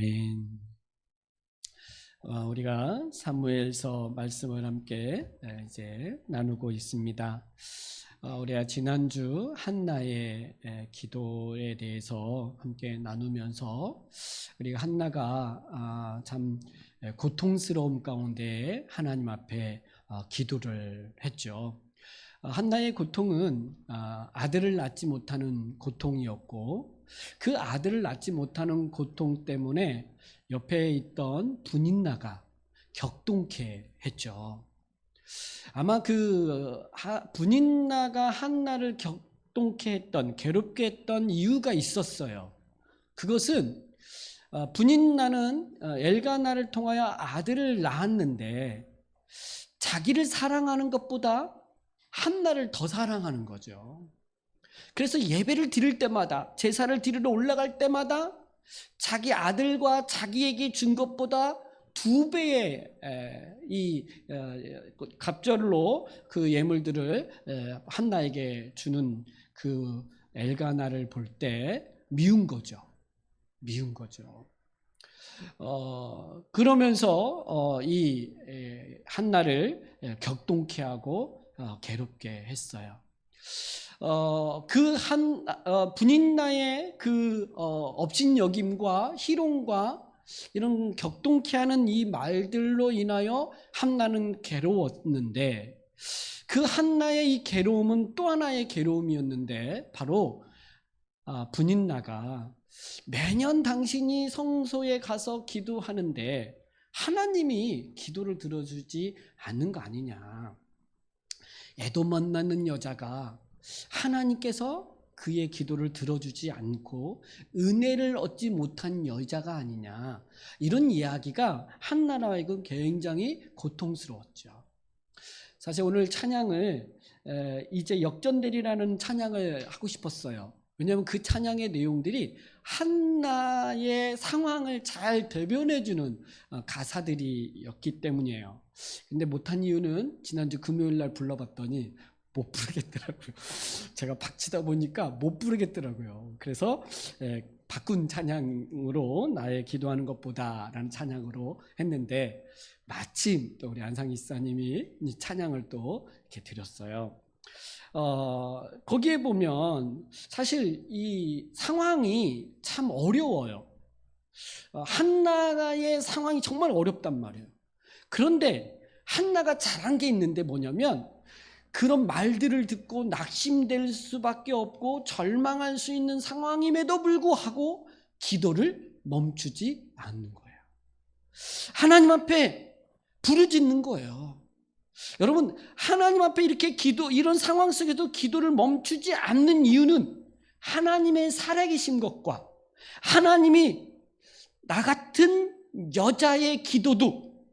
아멘. 우리가 사무엘서 말씀을 함께 이제 나누고 있습니다. 우리가 지난주 한나의 기도에 대해서 함께 나누면서 우리가 한나가 참 고통스러움 가운데 하나님 앞에 기도를 했죠. 한나의 고통은 아들을 낳지 못하는 고통이었고, 그 아들을 낳지 못하는 고통 때문에 옆에 있던 분인나가 격동케 했죠. 아마 그 분인나가 한나를 격동케 했던, 괴롭게 했던 이유가 있었어요. 그것은 분인나는 엘가나를 통하여 아들을 낳았는데 자기를 사랑하는 것보다 한나를 더 사랑하는 거죠. 그래서 예배를 드릴 때마다, 제사를 드리러 올라갈 때마다 자기 아들과 자기에게 준 것보다 2배의 이 갑절로 그 예물들을 한나에게 주는 그 엘가나를 볼 때 미운 거죠. 미운 거죠. 그러면서 이 한나를 격동케 하고 괴롭게 했어요. 그 분인나의 그 업신여김과 희롱과 이런 격동케 하는 이 말들로 인하여 한나는 괴로웠는데, 그 한나의 이 괴로움은 또 하나의 괴로움이었는데, 바로 분인나가 매년 당신이 성소에 가서 기도하는데 하나님이 기도를 들어주지 않는 거 아니냐, 애도 만나는 여자가 하나님께서 그의 기도를 들어주지 않고 은혜를 얻지 못한 여자가 아니냐, 이런 이야기가 한나로 하여금 굉장히 고통스러웠죠. 사실 오늘 찬양을 이제 역전되리라는 찬양을 하고 싶었어요. 왜냐하면 그 찬양의 내용들이 한나의 상황을 잘 대변해주는 가사들이었기 때문이에요. 근데 못한 이유는 지난주 금요일 날 불러봤더니 못 부르겠더라고요. 제가 박치다 보니까 못 부르겠더라고요. 그래서 바꾼 찬양으로, 나의 기도하는 것보다 라는 찬양으로 했는데, 마침 또 우리 안상희 지사님이 이 찬양을 또 이렇게 드렸어요. 거기에 보면 사실 이 상황이 참 어려워요. 한나의 상황이 정말 어렵단 말이에요. 그런데 한나가 잘한 게 있는데 뭐냐면, 그런 말들을 듣고 낙심될 수밖에 없고 절망할 수 있는 상황임에도 불구하고 기도를 멈추지 않는 거예요. 하나님 앞에 부르짖는 거예요. 여러분, 하나님 앞에 이렇게 이런 상황 속에도 기도를 멈추지 않는 이유는 하나님의 살아계신 것과 하나님이 나 같은 여자의 기도도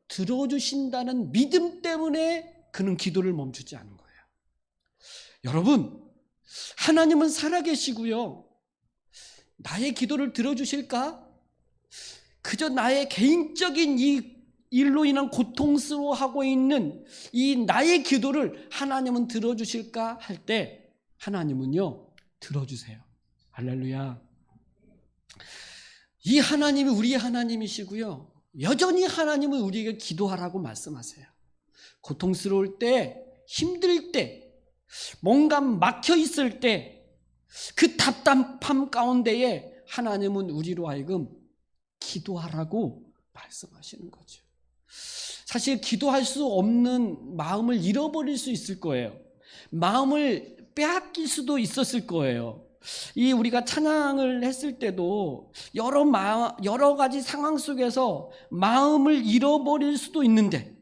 들어주신다는 믿음 때문에 그는 기도를 멈추지 않은 거예요. 여러분, 하나님은 살아계시고요, 나의 기도를 들어주실까? 그저 나의 개인적인 이 일로 인한 고통스러워하고 있는 이 나의 기도를 하나님은 들어주실까 할 때, 하나님은요 들어주세요. 할렐루야. 이 하나님이 우리의 하나님이시고요, 여전히 하나님은 우리에게 기도하라고 말씀하세요. 고통스러울 때, 힘들 때, 뭔가 막혀 있을 때, 그 답답함 가운데에 하나님은 우리로 하여금 기도하라고 말씀하시는 거죠. 사실 기도할 수 없는 마음을 잃어버릴 수 있을 거예요. 마음을 빼앗길 수도 있었을 거예요. 우리가 찬양을 했을 때도 여러 가지 상황 속에서 마음을 잃어버릴 수도 있는데,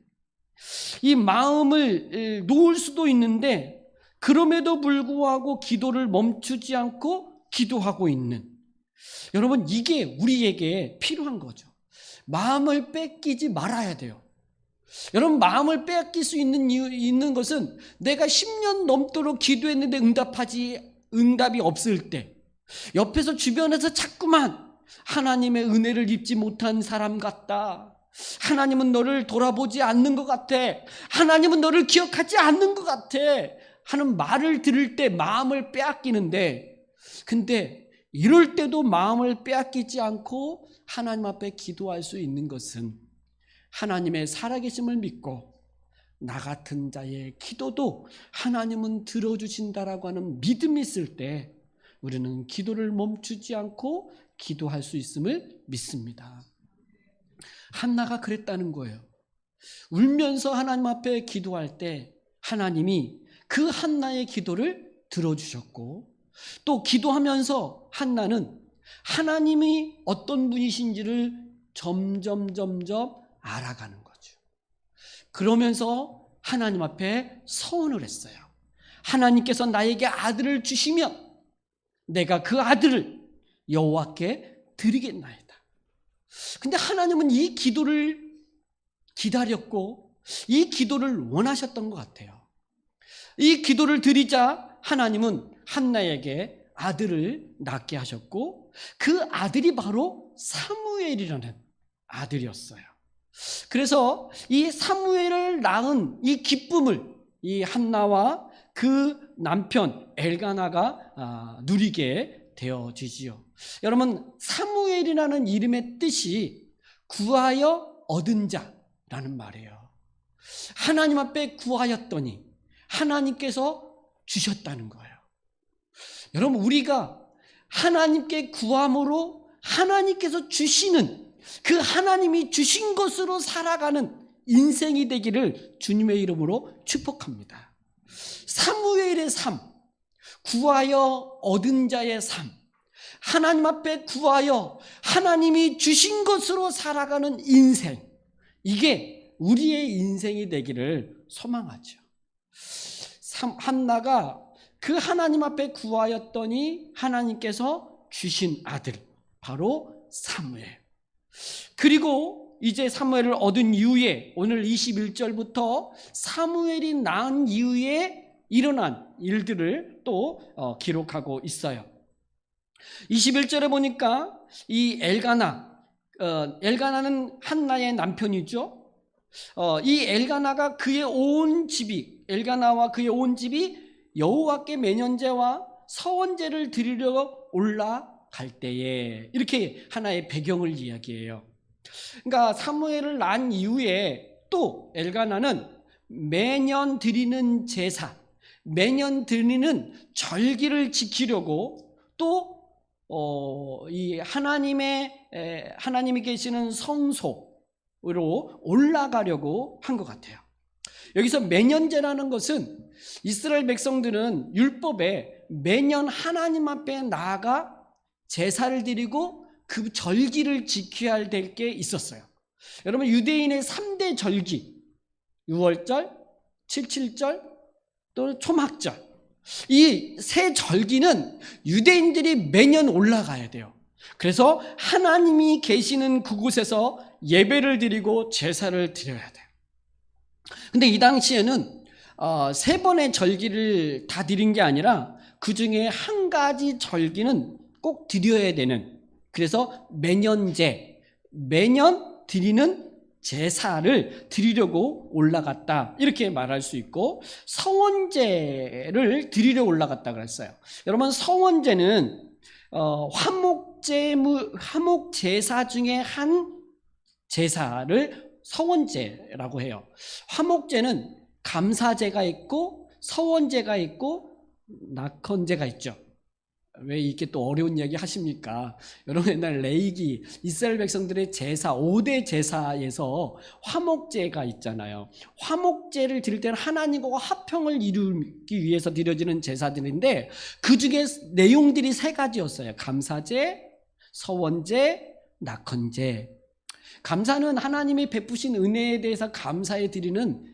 이 마음을 놓을 수도 있는데, 그럼에도 불구하고 기도를 멈추지 않고 기도하고 있는, 여러분, 이게 우리에게 필요한 거죠. 마음을 뺏기지 말아야 돼요. 여러분, 마음을 빼앗길 수 있는 것은 내가 10년 넘도록 기도했는데 응답이 없을 때, 옆에서 주변에서 자꾸만 하나님의 은혜를 입지 못한 사람 같다, 하나님은 너를 돌아보지 않는 것 같아, 하나님은 너를 기억하지 않는 것 같아 하는 말을 들을 때 마음을 빼앗기는데, 근데 이럴 때도 마음을 빼앗기지 않고 하나님 앞에 기도할 수 있는 것은 하나님의 살아계심을 믿고 나 같은 자의 기도도 하나님은 들어주신다라고 하는 믿음이 있을 때 우리는 기도를 멈추지 않고 기도할 수 있음을 믿습니다. 한나가 그랬다는 거예요. 울면서 하나님 앞에 기도할 때 하나님이 그 한나의 기도를 들어주셨고, 또 기도하면서 한나는 하나님이 어떤 분이신지를 점점 알아가는 거죠. 그러면서 하나님 앞에 서원을 했어요. 하나님께서 나에게 아들을 주시면 내가 그 아들을 여호와께 드리겠나이다. 근데 하나님은 이 기도를 기다렸고 이 기도를 원하셨던 것 같아요. 이 기도를 드리자 하나님은 한나에게 아들을 낳게 하셨고 그 아들이 바로 사무엘이라는 아들이었어요. 그래서 이 사무엘을 낳은 이 기쁨을 이 한나와 그 남편 엘가나가 누리게 되어지지요. 여러분, 사무엘이라는 이름의 뜻이 구하여 얻은 자라는 말이에요. 하나님 앞에 구하였더니 하나님께서 주셨다는 거예요. 여러분, 우리가 하나님께 구함으로 하나님께서 주시는 그 하나님이 주신 것으로 살아가는 인생이 되기를 주님의 이름으로 축복합니다. 사무엘의 삶, 구하여 얻은 자의 삶, 하나님 앞에 구하여 하나님이 주신 것으로 살아가는 인생, 이게 우리의 인생이 되기를 소망하죠. 한나가 그 하나님 앞에 구하였더니 하나님께서 주신 아들, 바로 사무엘. 그리고 이제 사무엘을 얻은 이후에 오늘 21절부터 사무엘이 낳은 이후에 일어난 일들을 또 기록하고 있어요. 21절에 보니까 이 엘가나는 한나의 남편이죠. 이 엘가나가 그의 온 집이, 엘가나와 그의 온 집이 여호와께 매년제와 서원제를 드리려 올라갈 때에, 이렇게 하나의 배경을 이야기해요. 그러니까 사무엘을 낳은 이후에 또 엘가나는 매년 드리는 제사, 매년 드리는 절기를 지키려고 또 이 하나님이 계시는 성소로 올라가려고 한 것 같아요. 여기서 매년제라는 것은 이스라엘 백성들은 율법에 매년 하나님 앞에 나아가 제사를 드리고 그 절기를 지켜야 될 게 있었어요. 여러분, 유대인의 3대 절기, 유월절, 칠칠절, 또 초막절, 이 세 절기는 유대인들이 매년 올라가야 돼요. 그래서 하나님이 계시는 그곳에서 예배를 드리고 제사를 드려야 돼요. 근데 이 당시에는 3번의 절기를 다 드린 게 아니라 그 중에 한 가지 절기는 꼭 드려야 되는, 그래서 매년제, 매년 드리는 제사를 드리려고 올라갔다, 이렇게 말할 수 있고, 서원제를 드리려 올라갔다 그랬어요. 여러분, 서원제는 화목제사 중에 한 제사를 서원제라고 해요. 화목제는 감사제가 있고 서원제가 있고 낙헌제가 있죠. 왜 이렇게 또 어려운 이야기 하십니까? 여러분, 옛날 레위기 이스라엘 백성들의 제사, 5대 제사에서 화목제가 있잖아요. 화목제를 드릴 때는 하나님과 화평을 이루기 위해서 드려지는 제사들인데 그 중에 내용들이 3가지였어요. 감사제, 서원제, 낙헌제. 감사는 하나님이 베푸신 은혜에 대해서 감사해 드리는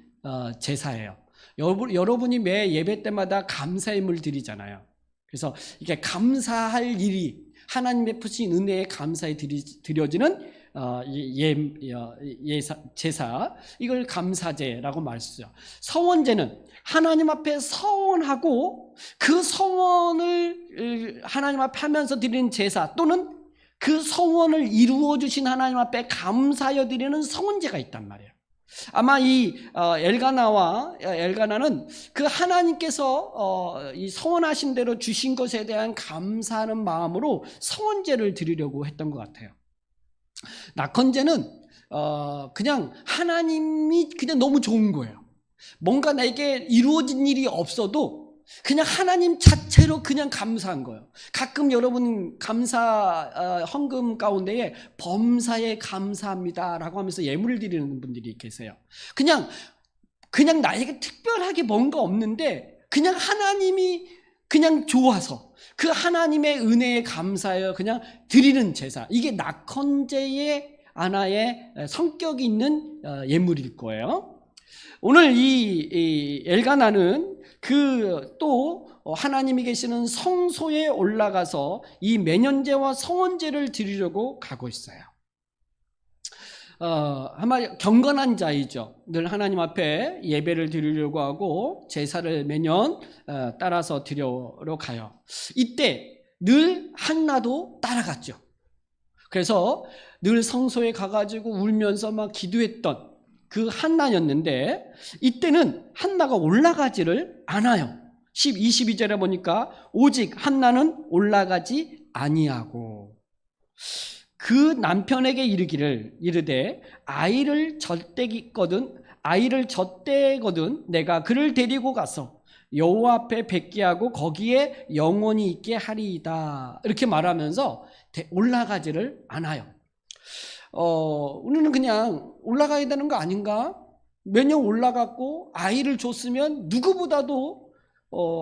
제사예요. 여러분이 매 예배 때마다 감사임을 드리잖아요. 그래서 이게 감사할 일이, 하나님 베푸신 은혜에 감사해 드려지는 제사, 이걸 감사제라고 말씀하죠. 서원제는 하나님 앞에 서원하고 그 서원을 하나님 앞에 하면서 드리는 제사, 또는 그 서원을 이루어 주신 하나님 앞에 감사하여 드리는 서원제가 있단 말이에요. 아마 이 엘가나는 그 하나님께서 이 서원하신 대로 주신 것에 대한 감사하는 마음으로 서원제를 드리려고 했던 것 같아요. 낙헌제는 그냥 하나님이 그냥 너무 좋은 거예요. 뭔가 내게 이루어진 일이 없어도 그냥 하나님 자체로 그냥 감사한 거예요. 가끔 여러분 감사 헌금 가운데에 범사에 감사합니다라고 하면서 예물을 드리는 분들이 계세요. 그냥 나에게 특별하게 뭔가 없는데 그냥 하나님이 그냥 좋아서 그 하나님의 은혜에 감사하여 그냥 드리는 제사, 이게 낙헌제의 하나의 성격이 있는 예물일 거예요. 오늘 이 엘가나는 또 하나님이 계시는 성소에 올라가서 이 매년제와 성원제를 드리려고 가고 있어요. 아마 경건한 자이죠. 늘 하나님 앞에 예배를 드리려고 하고 제사를 매년 따라서 드리러 가요. 이때 늘 한나도 따라갔죠. 그래서 늘 성소에 가가지고 울면서 막 기도했던 그 한나였는데, 이때는 한나가 올라가지를 않아요. 22절에 보니까 오직 한나는 올라가지 아니하고 그 남편에게 이르되 아이를 젖대거든 내가 그를 데리고 가서 여호와 앞에 뵙게 하고 거기에 영원히 있게 하리이다, 이렇게 말하면서 올라가지를 않아요. 우리는 그냥 올라가야 되는 거 아닌가? 매년 올라갔고 아이를 줬으면 누구보다도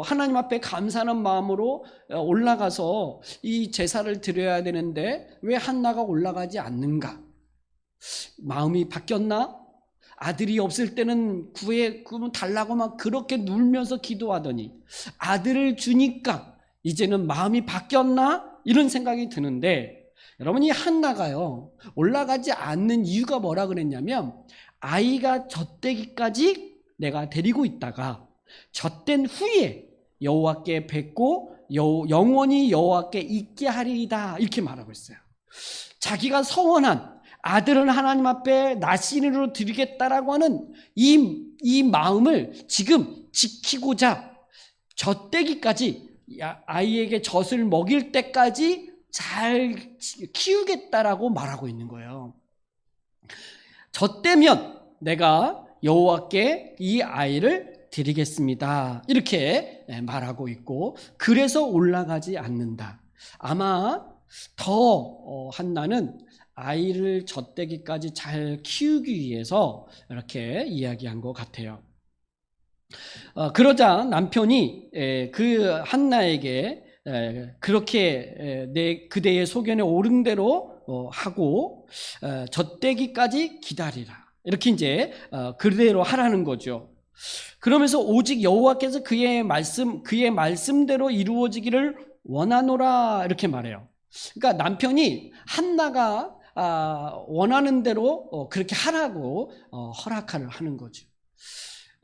하나님 앞에 감사하는 마음으로 올라가서 이 제사를 드려야 되는데 왜 한나가 올라가지 않는가? 마음이 바뀌었나? 아들이 없을 때는 그러면 달라고 막 그렇게 눌면서 기도하더니 아들을 주니까 이제는 마음이 바뀌었나? 이런 생각이 드는데, 여러분, 이 한나가요 올라가지 않는 이유가 뭐라 그랬냐면, 아이가 젖되기까지 내가 데리고 있다가 젖된 후에 여호와께 뵙고 영원히 여호와께 있게 하리이다, 이렇게 말하고 있어요. 자기가 서원한 아들을 하나님 앞에 나시린으로 드리겠다라고 하는 이 마음을 지금 지키고자 젖되기까지, 아이에게 젖을 먹일 때까지 잘 키우겠다라고 말하고 있는 거예요. 젖되면 내가 여호와께 이 아이를 드리겠습니다, 이렇게 말하고 있고, 그래서 올라가지 않는다. 아마 더 한나는 아이를 젖되기까지 잘 키우기 위해서 이렇게 이야기한 것 같아요. 그러자 남편이 그 한나에게 그렇게 그대의 소견에 옳은 대로 하고 젖되기까지 기다리라, 이렇게 이제 그대로 하라는 거죠. 그러면서 오직 여호와께서 그의 말씀대로 이루어지기를 원하노라, 이렇게 말해요. 그러니까 남편이 한나가 원하는 대로 그렇게 하라고 허락을 하는 거죠.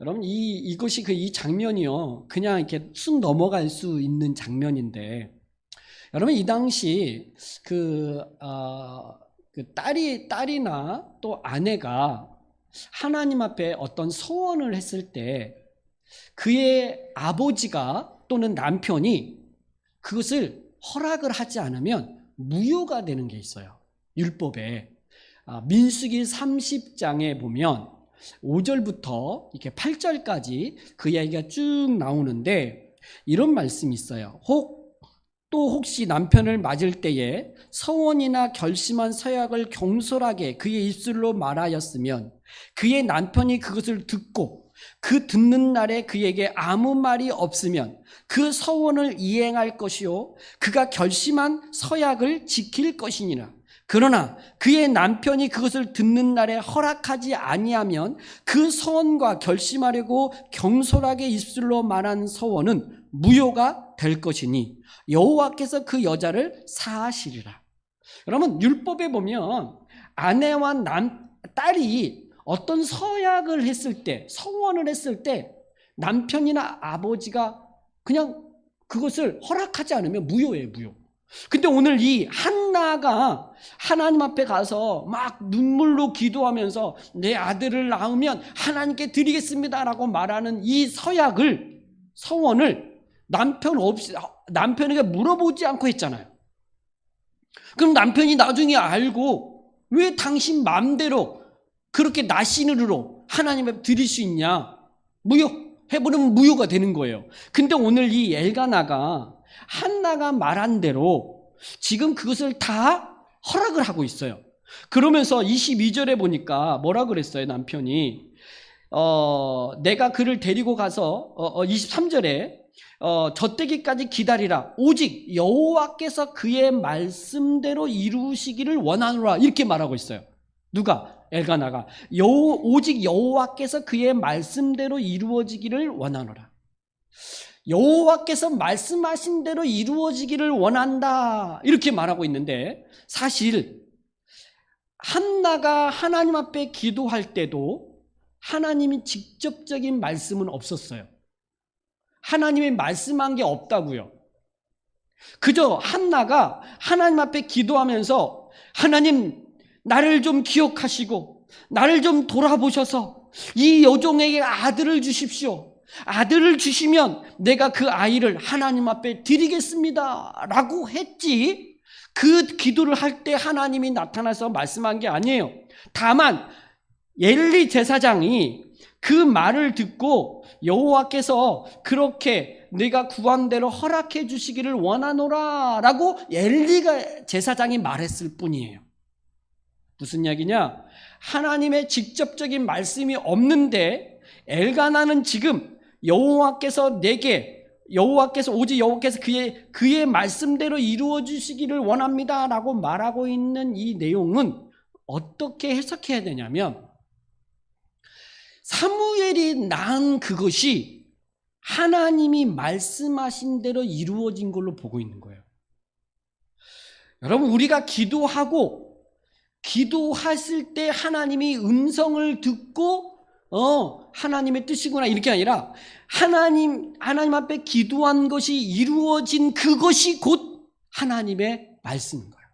여러분, 이것이 이 장면이요 그냥 이렇게 쑥 넘어갈 수 있는 장면인데, 여러분, 이 당시 그 딸이나 또 아내가 하나님 앞에 어떤 소원을 했을 때 그의 아버지가 또는 남편이 그것을 허락을 하지 않으면 무효가 되는 게 있어요. 율법에 민수기 30장에 보면 5절부터 이렇게 8절까지 그 이야기가 쭉 나오는데, 이런 말씀이 있어요. 혹시 남편을 맞을 때에 서원이나 결심한 서약을 경솔하게 그의 입술로 말하였으면 그의 남편이 그것을 듣고 그 듣는 날에 그에게 아무 말이 없으면 그 서원을 이행할 것이요 그가 결심한 서약을 지킬 것이니라. 그러나 그의 남편이 그것을 듣는 날에 허락하지 아니하면 그 서원과 결심하려고 경솔하게 입술로 말한 서원은 무효가 될 것이니 여호와께서 그 여자를 사하시리라. 여러분, 율법에 보면 아내와 딸이 어떤 서약을 했을 때, 서원을 했을 때 남편이나 아버지가 그냥 그것을 허락하지 않으면 무효예요, 무효. 근데 오늘 이 한나가 하나님 앞에 가서 막 눈물로 기도하면서 내 아들을 낳으면 하나님께 드리겠습니다라고 말하는 이 서원을 남편에게 물어보지 않고 했잖아요. 그럼 남편이 나중에 알고 왜 당신 마음대로 그렇게 나신으로 하나님 앞에 드릴 수 있냐? 해버리면 무효가 되는 거예요. 근데 오늘 이 엘가나가 한나가 말한 대로 지금 그것을 다 허락을 하고 있어요. 그러면서 22절에 보니까 뭐라 그랬어요, 남편이? 내가 그를 데리고 가서 23절에 젖되기까지 기다리라. 오직 여호와께서 그의 말씀대로 이루시기를 원하노라. 이렇게 말하고 있어요. 누가? 엘가나가. 오직 여호와께서 그의 말씀대로 이루어지기를 원하노라. 여호와께서 말씀하신 대로 이루어지기를 원한다. 이렇게 말하고 있는데, 사실 한나가 하나님 앞에 기도할 때도 하나님이 직접적인 말씀은 없었어요. 하나님이 말씀한 게 없다고요. 그저 한나가 하나님 앞에 기도하면서 하나님 나를 좀 기억하시고 나를 좀 돌아보셔서 이 여종에게 아들을 주십시오. 아들을 주시면 내가 그 아이를 하나님 앞에 드리겠습니다 라고 했지, 그 기도를 할 때 하나님이 나타나서 말씀한 게 아니에요. 다만 엘리 제사장이 그 말을 듣고 여호와께서 그렇게 내가 구한 대로 허락해 주시기를 원하노라 라고 엘리가 제사장이 말했을 뿐이에요. 무슨 이야기냐? 하나님의 직접적인 말씀이 없는데 엘가나는 지금 오직 여호와께서 그의 말씀대로 이루어 주시기를 원합니다 라고 말하고 있는 이 내용은 어떻게 해석해야 되냐면, 사무엘이 낳은 그것이 하나님이 말씀하신 대로 이루어진 걸로 보고 있는 거예요. 여러분, 우리가 기도했을 때 하나님이 음성을 듣고 하나님의 뜻이구나 이렇게 아니라 하나님 앞에 기도한 것이 이루어진 그것이 곧 하나님의 말씀인 거예요.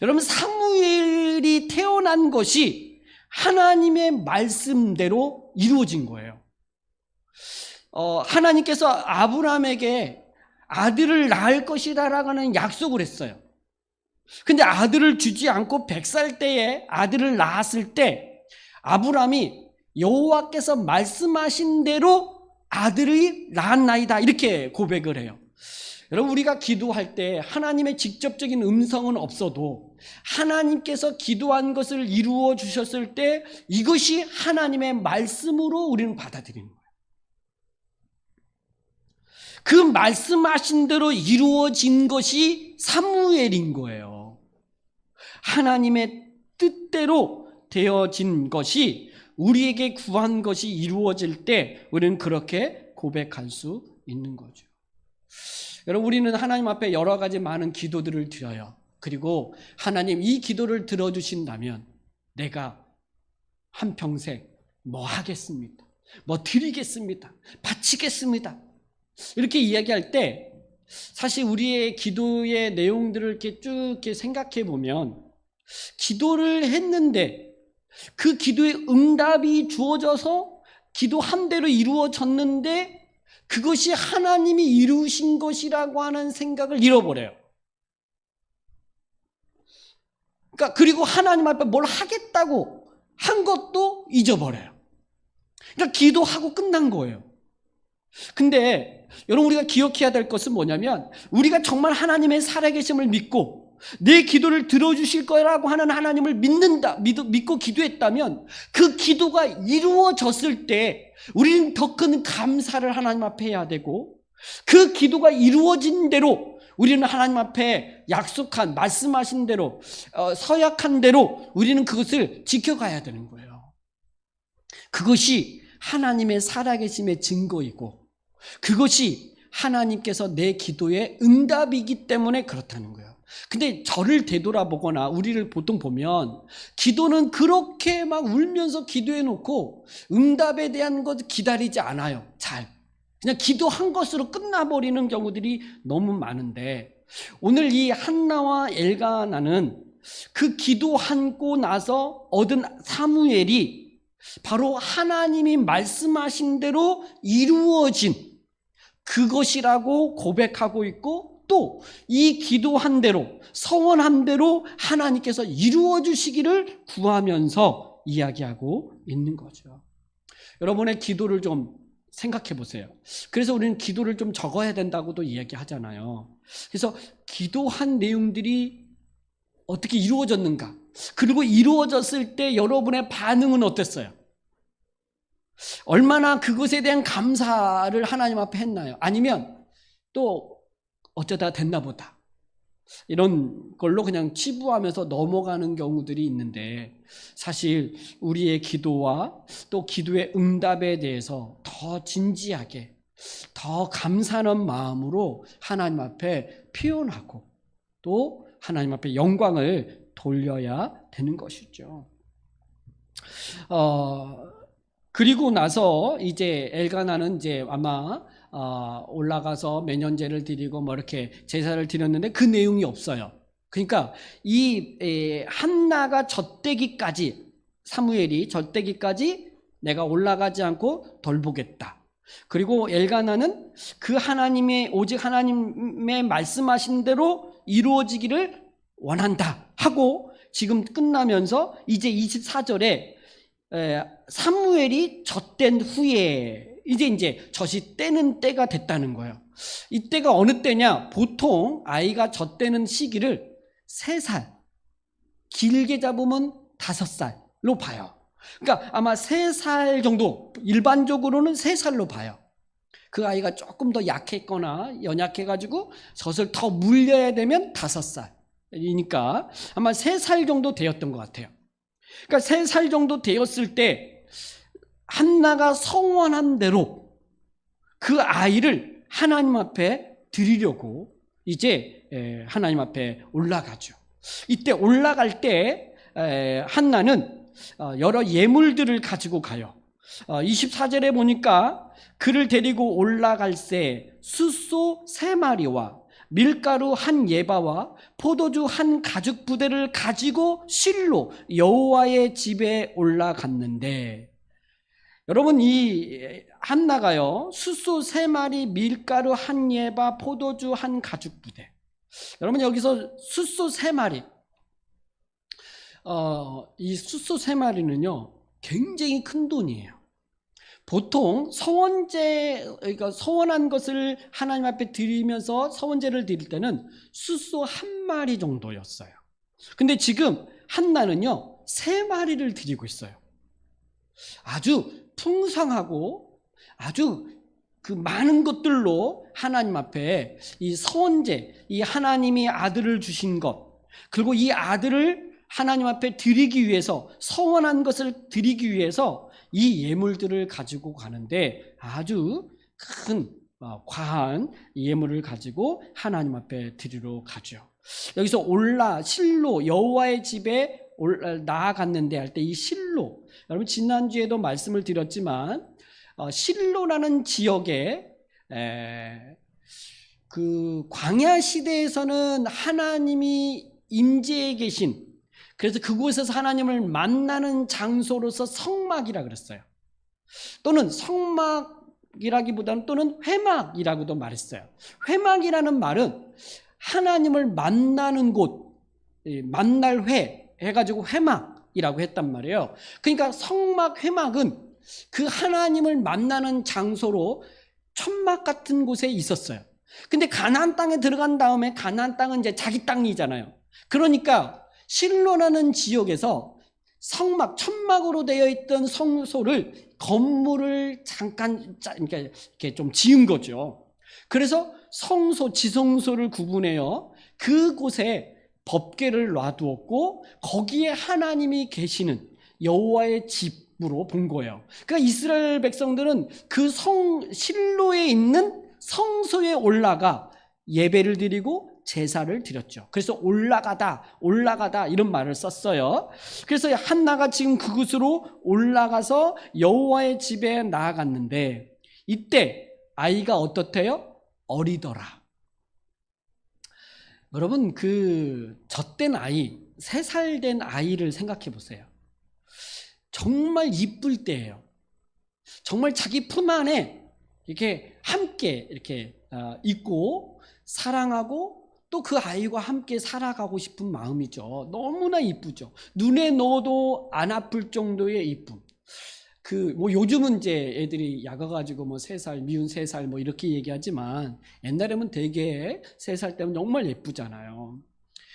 여러분, 사무엘이 태어난 것이 하나님의 말씀대로 이루어진 거예요. 하나님께서 아브라함에게 아들을 낳을 것이다라고 하는 약속을 했어요. 근데 아들을 주지 않고 100살 때에 아들을 낳았을 때 아브라함이 여호와께서 말씀하신 대로 아들이 낳았나이다 이렇게 고백을 해요. 여러분, 우리가 기도할 때 하나님의 직접적인 음성은 없어도 하나님께서 기도한 것을 이루어 주셨을 때 이것이 하나님의 말씀으로 우리는 받아들이는 거예요. 그 말씀하신 대로 이루어진 것이 사무엘인 거예요. 하나님의 뜻대로 되어진 것이, 우리에게 구한 것이 이루어질 때 우리는 그렇게 고백할 수 있는 거죠. 여러분, 우리는 하나님 앞에 여러 가지 많은 기도들을 드려요. 그리고 하나님 이 기도를 들어주신다면 내가 한평생 뭐 하겠습니다, 뭐 드리겠습니다, 바치겠습니다 이렇게 이야기할 때 사실 우리의 기도의 내용들을 이렇게 쭉 이렇게 생각해 보면, 기도를 했는데 그 기도의 응답이 주어져서 기도한 대로 이루어졌는데 그것이 하나님이 이루신 것이라고 하는 생각을 잃어버려요. 그리고 하나님 앞에 뭘 하겠다고 한 것도 잊어버려요. 그러니까 기도하고 끝난 거예요. 근데 여러분, 우리가 기억해야 될 것은 뭐냐면, 우리가 정말 하나님의 살아계심을 믿고 내 기도를 들어주실 거라고 하는 하나님을 믿고 기도했다면 그 기도가 이루어졌을 때 우리는 더 큰 감사를 하나님 앞에 해야 되고, 그 기도가 이루어진 대로 우리는 하나님 앞에 약속한, 말씀하신 대로, 서약한 대로 우리는 그것을 지켜가야 되는 거예요. 그것이 하나님의 살아계심의 증거이고 그것이 하나님께서 내 기도의 응답이기 때문에 그렇다는 거예요. 근데 저를 되돌아보거나 우리를 보통 보면 기도는 그렇게 막 울면서 기도해 놓고 응답에 대한 것 기다리지 않아요. 그냥 기도한 것으로 끝나버리는 경우들이 너무 많은데, 오늘 이 한나와 엘가나는 그 기도하고 나서 얻은 사무엘이 바로 하나님이 말씀하신 대로 이루어진 그것이라고 고백하고 있고, 또 이 기도한 대로, 서원한 대로 하나님께서 이루어 주시기를 구하면서 이야기하고 있는 거죠. 여러분의 기도를 좀 생각해 보세요. 그래서 우리는 기도를 좀 적어야 된다고도 이야기하잖아요. 그래서 기도한 내용들이 어떻게 이루어졌는가? 그리고 이루어졌을 때 여러분의 반응은 어땠어요? 얼마나 그것에 대한 감사를 하나님 앞에 했나요? 아니면 또 어쩌다 됐나 보다, 이런 걸로 그냥 치부하면서 넘어가는 경우들이 있는데, 사실 우리의 기도와 또 기도의 응답에 대해서 더 진지하게, 더 감사하는 마음으로 하나님 앞에 표현하고 또 하나님 앞에 영광을 돌려야 되는 것이죠. 그리고 나서 이제 엘가나는 이제 아마 올라가서 매년제를 드리고 뭐 이렇게 제사를 드렸는데 그 내용이 없어요. 그러니까 이 한나가 젖대기까지, 사무엘이 젖대기까지 내가 올라가지 않고 돌보겠다. 그리고 엘가나는 그 하나님의, 오직 하나님의 말씀하신 대로 이루어지기를 원한다 하고, 지금 끝나면서 이제 24절에 사무엘이 젖된 후에 이제 젖이 떼는 때가 됐다는 거예요. 이때가 어느 때냐? 보통 아이가 젖대는 시기를 3살, 길게 잡으면 5살로 봐요. 그러니까 아마 3살 정도, 일반적으로는 3살로 봐요. 그 아이가 조금 더 약했거나 연약해가지고 젖을 더 물려야 되면 5살이니까 아마 3살 정도 되었던 것 같아요. 그러니까 3살 정도 되었을 때 한나가 서원한 대로 그 아이를 하나님 앞에 드리려고 이제 하나님 앞에 올라가죠. 이때 올라갈 때 한나는 여러 예물들을 가지고 가요. 24절에 보니까 그를 데리고 올라갈새 숫소 3마리와 밀가루 1예바와 포도주 1가죽 부대를 가지고 실로 여호와의 집에 올라갔는데, 여러분 이 한나가요, 숫소 3마리, 밀가루 1예바, 포도주 1가죽 부대. 여러분 여기서 숫소 3마리, 이 숫소 3마리는요 굉장히 큰 돈이에요. 보통 서원제, 그러니까 서원한 것을 하나님 앞에 드리면서 서원제를 드릴 때는 숫소 1마리 정도였어요. 근데 지금 한나는요 3마리를 드리고 있어요. 아주 풍성하고 아주 그 많은 것들로 하나님 앞에 이 서원제, 이 하나님이 아들을 주신 것, 그리고 이 아들을 하나님 앞에 드리기 위해서, 서원한 것을 드리기 위해서 이 예물들을 가지고 가는데, 아주 큰 과한 예물을 가지고 하나님 앞에 드리러 가죠. 여기서 실로 여호와의 집에 나아갔는데 할 때 이 실로, 여러분 지난주에도 말씀을 드렸지만 실로라는 지역에 그 광야 시대에서는 하나님이 임재해 계신, 그래서 그곳에서 하나님을 만나는 장소로서 성막이라 그랬어요. 또는 성막이라기보다는 또는 회막이라고도 말했어요. 회막이라는 말은 하나님을 만나는 곳, 만날 회 해가지고 회막이라고 했단 말이에요. 그러니까 성막, 회막은 그 하나님을 만나는 장소로 천막 같은 곳에 있었어요. 근데 가나안 땅에 들어간 다음에, 가나안 땅은 이제 자기 땅이잖아요. 그러니까 실로라는 지역에서 성막, 천막으로 되어 있던 성소를, 건물을 잠깐 이렇게 좀 지은 거죠. 그래서 성소, 지성소를 구분해요. 그곳에 법궤를 놔두었고 거기에 하나님이 계시는 여호와의 집으로 본 거예요. 그러니까 이스라엘 백성들은 그 실로에 있는 성소에 올라가 예배를 드리고 제사를 드렸죠. 그래서 올라가다 이런 말을 썼어요. 그래서 한나가 지금 그곳으로 올라가서 여호와의 집에 나아갔는데, 이때 아이가 어떻대요? 어리더라. 여러분, 그 젖된 아이, 3살 된 아이를 생각해 보세요. 정말 이쁠 때예요. 정말 자기 품 안에 이렇게 함께 이렇게 있고 사랑하고 또 그 아이와 함께 살아가고 싶은 마음이죠. 너무나 이쁘죠. 눈에 넣어도 안 아플 정도의 이쁨. 뭐 요즘은 이제 애들이 약아가지고 뭐 3살, 미운 3살 뭐 이렇게 얘기하지만 옛날에는 되게 3살 때면 정말 예쁘잖아요.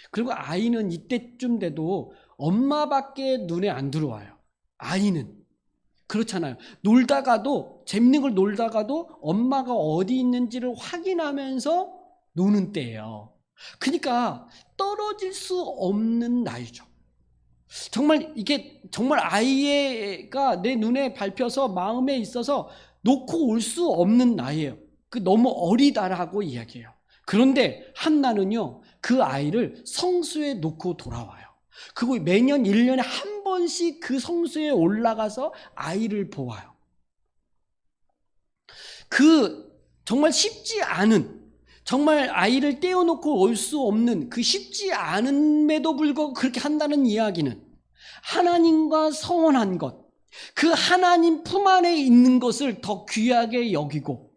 그리고 아이는 이때쯤 돼도 엄마밖에 눈에 안 들어와요. 아이는. 그렇잖아요. 놀다가도, 재밌는 걸 놀다가도 엄마가 어디 있는지를 확인하면서 노는 때예요. 그러니까 떨어질 수 없는 나이죠. 정말 이게 정말 아이가 내 눈에 밟혀서 마음에 있어서 놓고 올 수 없는 나이예요. 너무 어리다라고 이야기해요. 그런데 한나는요, 그 아이를 성수에 놓고 돌아와요. 그리고 매년 1년에 한 번씩 그 성수에 올라가서 아이를 보아요. 정말 쉽지 않은, 정말 아이를 떼어놓고 올 수 없는 그 쉽지 않음에도 불구하고 그렇게 한다는 이야기는 하나님과 성원한 것, 그 하나님 품 안에 있는 것을 더 귀하게 여기고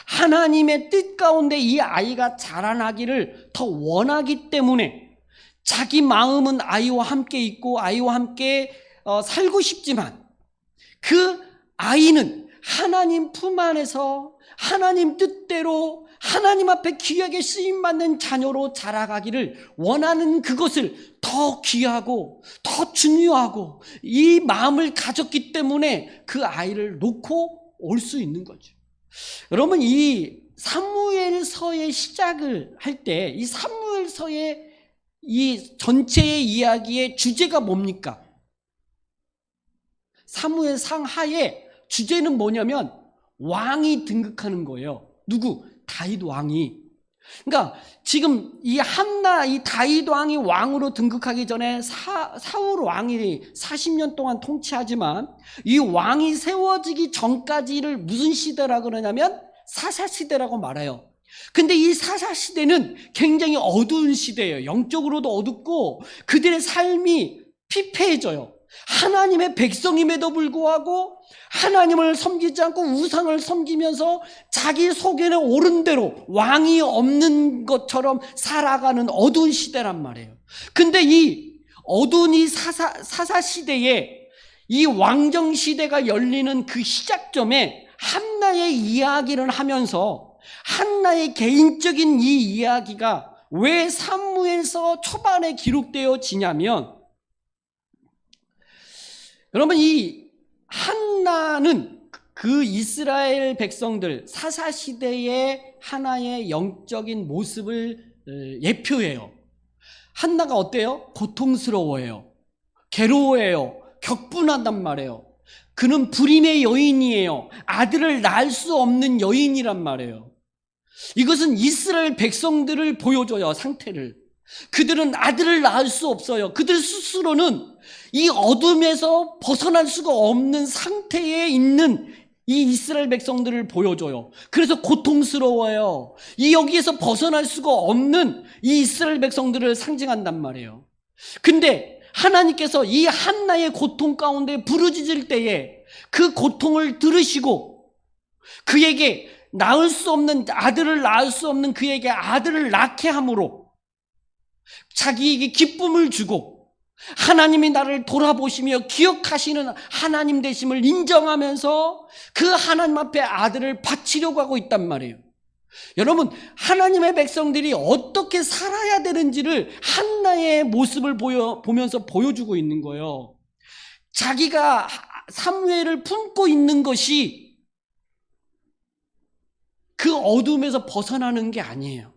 하나님의 뜻 가운데 이 아이가 자라나기를 더 원하기 때문에 자기 마음은 아이와 함께 있고 아이와 함께 살고 싶지만 그 아이는 하나님 품 안에서 하나님 뜻대로 하나님 앞에 귀하게 쓰임받는 자녀로 자라가기를 원하는 그것을 더 귀하고 더 중요하고 이 마음을 가졌기 때문에 그 아이를 놓고 올 수 있는 거죠. 여러분, 이 사무엘서의 시작을 할 때 이 사무엘서의 이 전체의 이야기의 주제가 뭡니까? 사무엘상 하에 주제는 뭐냐면 왕이 등극하는 거예요. 누구? 다윗 왕이. 그러니까 지금 이 한나, 이 다윗 왕이 왕으로 등극하기 전에 사울 왕이 40년 동안 통치하지만 이 왕이 세워지기 전까지를 무슨 시대라 그러냐면 사사시대라고 말해요. 근데 이 사사시대는 굉장히 어두운 시대예요. 영적으로도 어둡고 그들의 삶이 피폐해져요. 하나님의 백성임에도 불구하고 하나님을 섬기지 않고 우상을 섬기면서 자기 속에는 옳은 대로 왕이 없는 것처럼 살아가는 어두운 시대란 말이에요. 근데 이 어두운 이 사사시대에 이 왕정시대가 열리는 그 시작점에 한나의 이야기를 하면서 한나의 개인적인 이 이야기가 왜 사무엘서 초반에 기록되어지냐면, 여러분, 이 한나는 그 이스라엘 백성들 사사시대의 하나의 영적인 모습을 예표해요. 한나가 어때요? 고통스러워해요. 괴로워해요. 격분한단 말이에요. 그는 불임의 여인이에요. 아들을 낳을 수 없는 여인이란 말이에요. 이것은 이스라엘 백성들을 보여줘요, 상태를. 그들은 아들을 낳을 수 없어요. 그들 스스로는 이 어둠에서 벗어날 수가 없는 상태에 있는 이 이스라엘 백성들을 보여줘요. 그래서 고통스러워요. 여기에서 벗어날 수가 없는 이 이스라엘 백성들을 상징한단 말이에요. 근데 하나님께서 이 한나의 고통 가운데 부르짖을 때에 그 고통을 들으시고 그에게 낳을 수 없는 아들을 낳을 수 없는 그에게 아들을 낳게 함으로 자기에게 기쁨을 주고 하나님이 나를 돌아보시며 기억하시는 하나님 되심을 인정하면서 그 하나님 앞에 아들을 바치려고 하고 있단 말이에요. 여러분, 하나님의 백성들이 어떻게 살아야 되는지를 한나의 모습을 보면서 보여주고 있는 거예요. 자기가 사무엘을 품고 있는 것이 그 어둠에서 벗어나는 게 아니에요.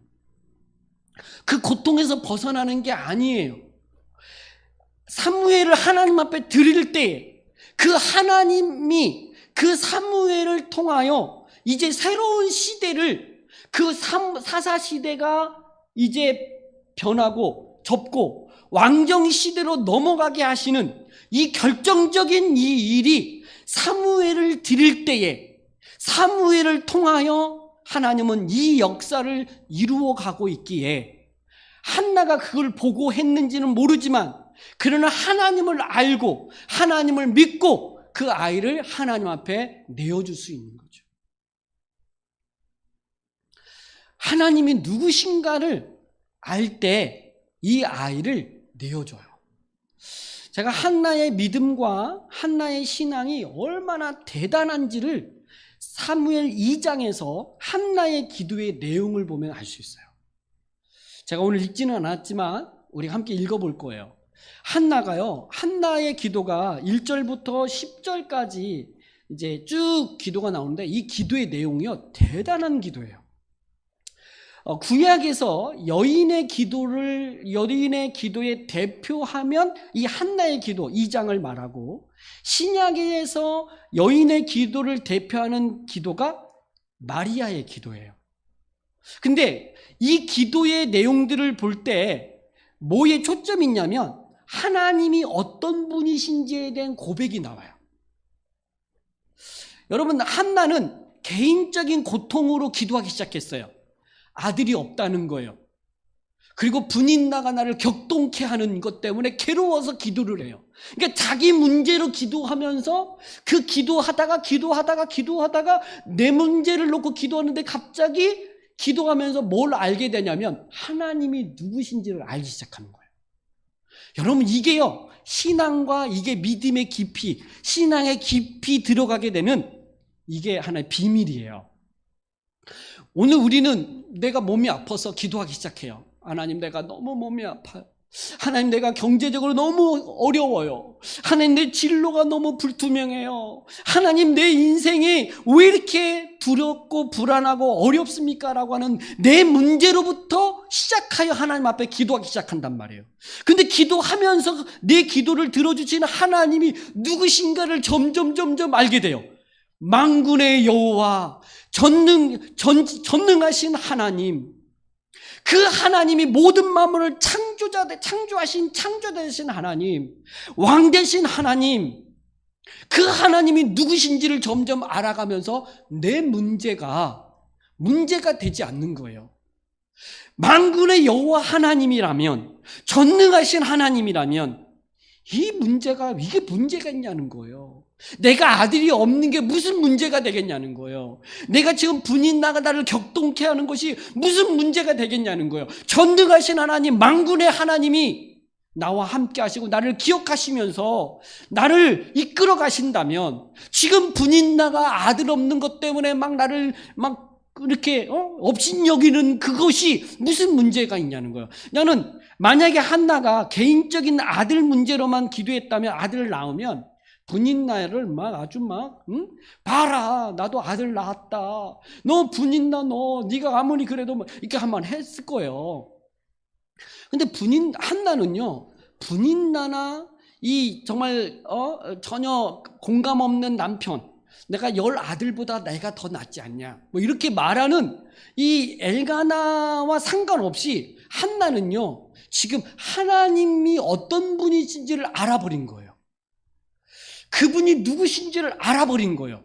그 고통에서 벗어나는 게 아니에요. 사무엘을 하나님 앞에 드릴 때 그 하나님이 그 사무엘을 통하여 이제 새로운 시대를, 그 사사시대가 이제 변하고 접고 왕정시대로 넘어가게 하시는 이 결정적인 이 일이 사무엘을 드릴 때에 사무엘을 통하여 하나님은 이 역사를 이루어 가고 있기에 한나가 그걸 보고 했는지는 모르지만 그러나 하나님을 알고 하나님을 믿고 그 아이를 하나님 앞에 내어줄 수 있는 거죠. 하나님이 누구신가를 알 때 이 아이를 내어줘요. 제가 한나의 믿음과 한나의 신앙이 얼마나 대단한지를 사무엘 2장에서 한나의 기도의 내용을 보면 알 수 있어요. 제가 오늘 읽지는 않았지만 우리 함께 읽어볼 거예요. 한나가요, 한나의 기도가 1절부터 10절까지 이제 쭉 기도가 나오는데 이 기도의 내용이요, 대단한 기도예요. 구약에서 여인의 기도에 대표하면 이 한나의 기도 2장을 말하고, 신약에서 여인의 기도를 대표하는 기도가 마리아의 기도예요. 근데 이 기도의 내용들을 볼 때 뭐에 초점이 있냐면 하나님이 어떤 분이신지에 대한 고백이 나와요. 여러분, 한나는 개인적인 고통으로 기도하기 시작했어요. 아들이 없다는 거예요. 그리고 분인나가 나를 격동케 하는 것 때문에 괴로워서 기도를 해요. 그러니까 자기 문제로 기도하면서 그 기도하다가 내 문제를 놓고 기도하는데 갑자기 기도하면서 뭘 알게 되냐면 하나님이 누구신지를 알기 시작하는 거예요. 여러분, 이게요, 신앙과 이게 믿음의 깊이, 신앙의 깊이 들어가게 되는 이게 하나의 비밀이에요. 오늘 우리는 내가 몸이 아파서 기도하기 시작해요. 하나님, 내가 너무 몸이 아파요. 하나님, 내가 경제적으로 너무 어려워요. 하나님, 내 진로가 너무 불투명해요. 하나님, 내 인생이 왜 이렇게 두렵고 불안하고 어렵습니까? 라고 하는 내 문제로부터 시작하여 하나님 앞에 기도하기 시작한단 말이에요. 근데 기도하면서 내 기도를 들어주시는 하나님이 누구신가를 점점 알게 돼요. 만군의 여호와, 전능하신 하나님, 그 하나님이 모든 만물을 창조하신 창조되신 하나님, 왕되신 하나님, 그 하나님이 누구신지를 점점 알아가면서 내 문제가 되지 않는 거예요. 만군의 여호와 하나님이라면, 전능하신 하나님이라면 이게 문제가 있냐는 거예요. 내가 아들이 없는 게 무슨 문제가 되겠냐는 거예요. 내가 지금 분인나가 나를 격동케 하는 것이 무슨 문제가 되겠냐는 거예요. 전능하신 하나님, 만군의 하나님이 나와 함께 하시고 나를 기억하시면서 나를 이끌어 가신다면, 지금 분인나가 아들 없는 것 때문에 나를 이렇게 업신여기는 그것이 무슨 문제가 있냐는 거예요. 나는 만약에 한나가 개인적인 아들 문제로만 기도했다면, 아들을 낳으면 분인나를 봐라, 나도 아들 낳았다, 너 분인나, 네가 아무리 그래도 이렇게 한번 했을 거예요. 근데 한나는요, 분인나나 이 정말 전혀 공감 없는 남편, 내가 10아들보다 내가 더 낫지 않냐, 이렇게 말하는 이 엘가나와 상관없이 한나는요, 지금 하나님이 어떤 분이신지를 알아버린 거예요. 그분이 누구신지를 알아버린 거예요.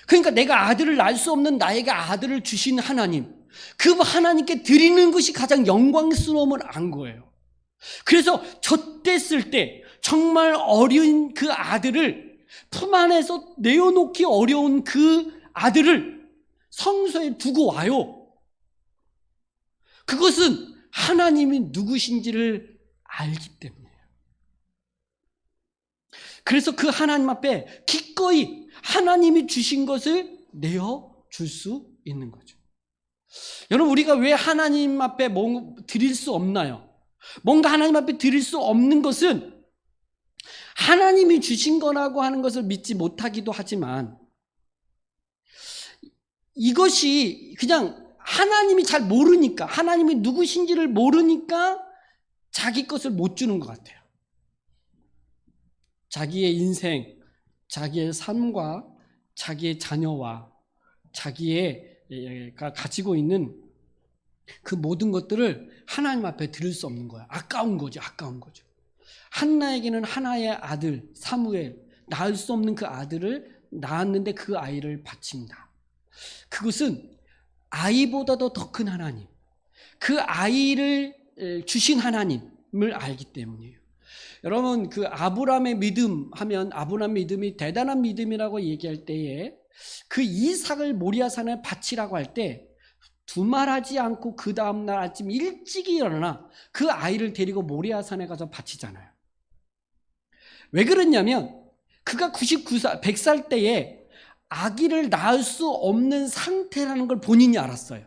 그러니까 내가 아들을 낳을 수 없는 나에게 아들을 주신 하나님, 그 하나님께 드리는 것이 가장 영광스러움을 안 거예요. 그래서 젖됐을 때 정말 어린 그 아들을, 품 안에서 내어놓기 어려운 그 아들을 성소에 두고 와요. 그것은 하나님이 누구신지를 알기 때문이에요. 그래서 그 하나님 앞에 기꺼이 하나님이 주신 것을 내어줄 수 있는 거죠. 여러분, 우리가 왜 하나님 앞에 드릴 수 없나요? 뭔가 하나님 앞에 드릴 수 없는 것은 하나님이 주신 거라고 하는 것을 믿지 못하기도 하지만, 이것이 그냥 하나님이 잘 모르니까, 하나님이 누구신지를 모르니까 자기 것을 못 주는 것 같아요. 자기의 인생, 자기의 삶과 자기의 자녀와 자기가 가지고 있는 그 모든 것들을 하나님 앞에 드릴 수 없는 거야. 아까운 거죠. 한나에게는 하나의 아들 사무엘, 낳을 수 없는 그 아들을 낳았는데 그 아이를 바친다. 그것은 아이보다도 더 큰 하나님, 그 아이를 주신 하나님을 알기 때문이에요. 여러분, 그 아브라함의 믿음 하면 아브라함 믿음이 대단한 믿음이라고 얘기할 때에 그 이삭을 모리아산에 바치라고 할 때 두말하지 않고 그 다음날 아침 일찍이 일어나 그 아이를 데리고 모리아산에 가서 바치잖아요. 왜 그랬냐면 그가 99살, 100살 때에 아기를 낳을 수 없는 상태라는 걸 본인이 알았어요.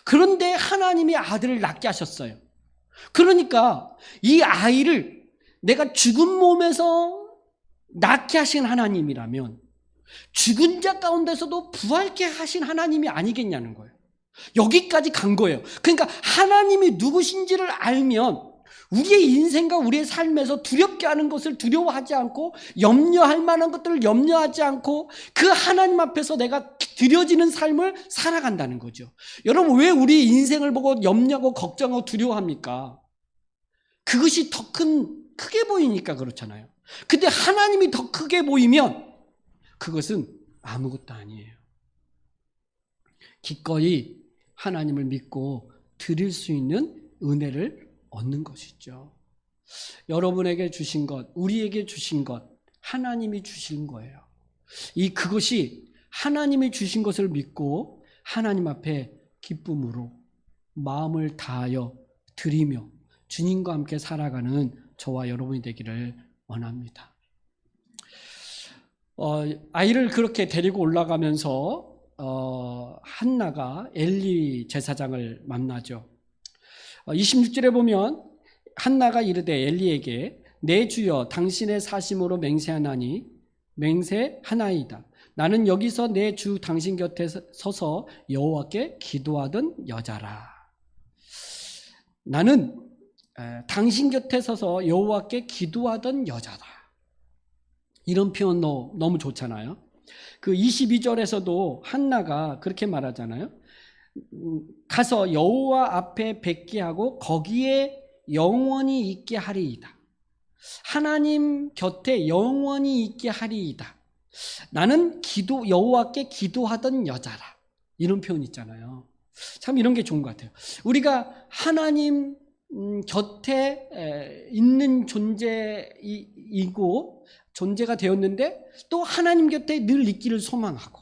그런데 하나님이 아들을 낳게 하셨어요. 그러니까 이 아이를 내가 죽은 몸에서 낳게 하신 하나님이라면 죽은 자 가운데서도 부활케 하신 하나님이 아니겠냐는 거예요. 여기까지 간 거예요. 그러니까 하나님이 누구신지를 알면 우리의 인생과 우리의 삶에서 두렵게 하는 것을 두려워하지 않고 염려할 만한 것들을 염려하지 않고 그 하나님 앞에서 내가 드려지는 삶을 살아간다는 거죠. 여러분, 왜 우리 인생을 보고 염려하고 걱정하고 두려워합니까? 그것이 더 크게 보이니까 그렇잖아요. 근데 하나님이 더 크게 보이면 그것은 아무것도 아니에요. 기꺼이 하나님을 믿고 드릴 수 있는 은혜를 얻는 것이죠. 여러분에게 주신 것, 우리에게 주신 것, 하나님이 주신 거예요. 그것이 하나님이 주신 것을 믿고 하나님 앞에 기쁨으로 마음을 다하여 드리며 주님과 함께 살아가는 저와 여러분이 되기를 원합니다. 아이를 그렇게 데리고 올라가면서 한나가 엘리 제사장을 만나죠. 26절에 보면 한나가 이르되 엘리에게 내 주여 당신의 사심으로 맹세하나이다. 나는 여기서 내 주 당신 곁에 서서 여호와께 기도하던 여자라. 나는 당신 곁에 서서 여호와께 기도하던 여자다. 이런 표현 너무 좋잖아요. 그 22절에서도 한나가 그렇게 말하잖아요. 가서 여호와 앞에 뵙게 하고 거기에 영원히 있게 하리이다. 하나님 곁에 영원히 있게 하리이다. 나는 여호와께 기도하던 여자라. 이런 표현 있잖아요. 참 이런 게 좋은 것 같아요. 우리가 하나님 곁에 있는 존재가 되었는데 또 하나님 곁에 늘 있기를 소망하고,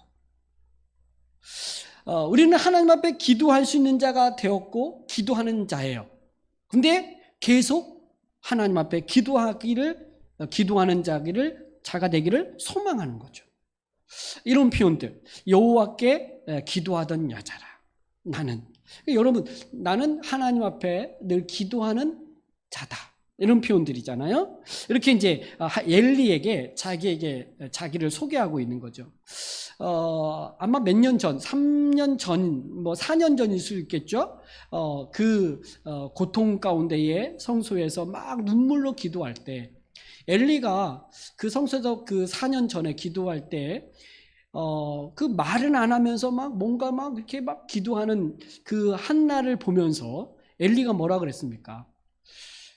우리는 하나님 앞에 기도할 수 있는 자가 되었고 기도하는 자예요. 근데 계속 하나님 앞에 기도하는 자가 되기를 소망하는 거죠. 이런 표현들, 여호와께 기도하던 여자라. 여러분, 나는 하나님 앞에 늘 기도하는 자다. 이런 표현들이잖아요. 이렇게 이제 엘리에게 자기를 소개하고 있는 거죠. 아마 몇 년 전, 3년 전, 4년 전일 수 있겠죠. 고통 가운데에 성소에서 막 눈물로 기도할 때, 엘리가 그 성소에서 4년 전에 기도할 때, 그 말은 안 하면서 뭔가 이렇게 기도하는 그 한나를 보면서 엘리가 뭐라 그랬습니까?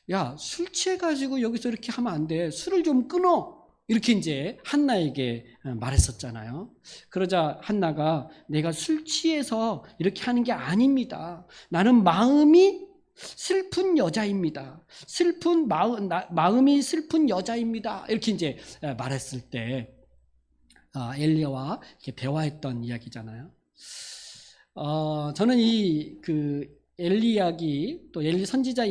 야, 술 취해가지고 여기서 이렇게 하면 안 돼. 술을 좀 끊어. 이렇게 이제 한나에게 말했었잖아요. 그러자 한나가 내가 술 취해서 이렇게 하는 게 아닙니다. 나는 마음이 슬픈 여자입니다. 마음이 슬픈 여자입니다. 이렇게 이제 말했을 때 엘리야와 이렇게 대화했던 이야기잖아요. 저는 엘리 이야기, 또 엘리 선지자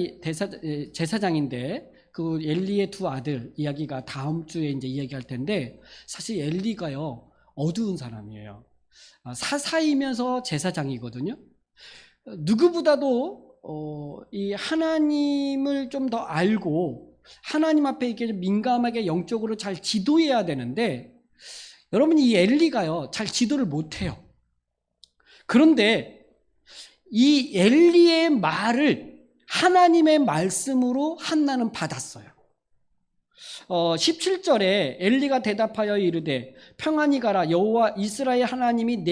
제사장인데 그 엘리의 두 아들 이야기가 다음 주에 이제 이야기할 텐데, 사실 엘리가요 어두운 사람이에요. 사사이면서 제사장이거든요. 누구보다도 이 하나님을 좀 더 알고 하나님 앞에 이렇게 민감하게 영적으로 잘 지도해야 되는데, 여러분, 이 엘리가요 잘 지도를 못해요. 그런데 이 엘리의 말을 하나님의 말씀으로 한나는 받았어요. 17절에 엘리가 대답하여 이르되 평안히 가라. 여호와 이스라엘 하나님이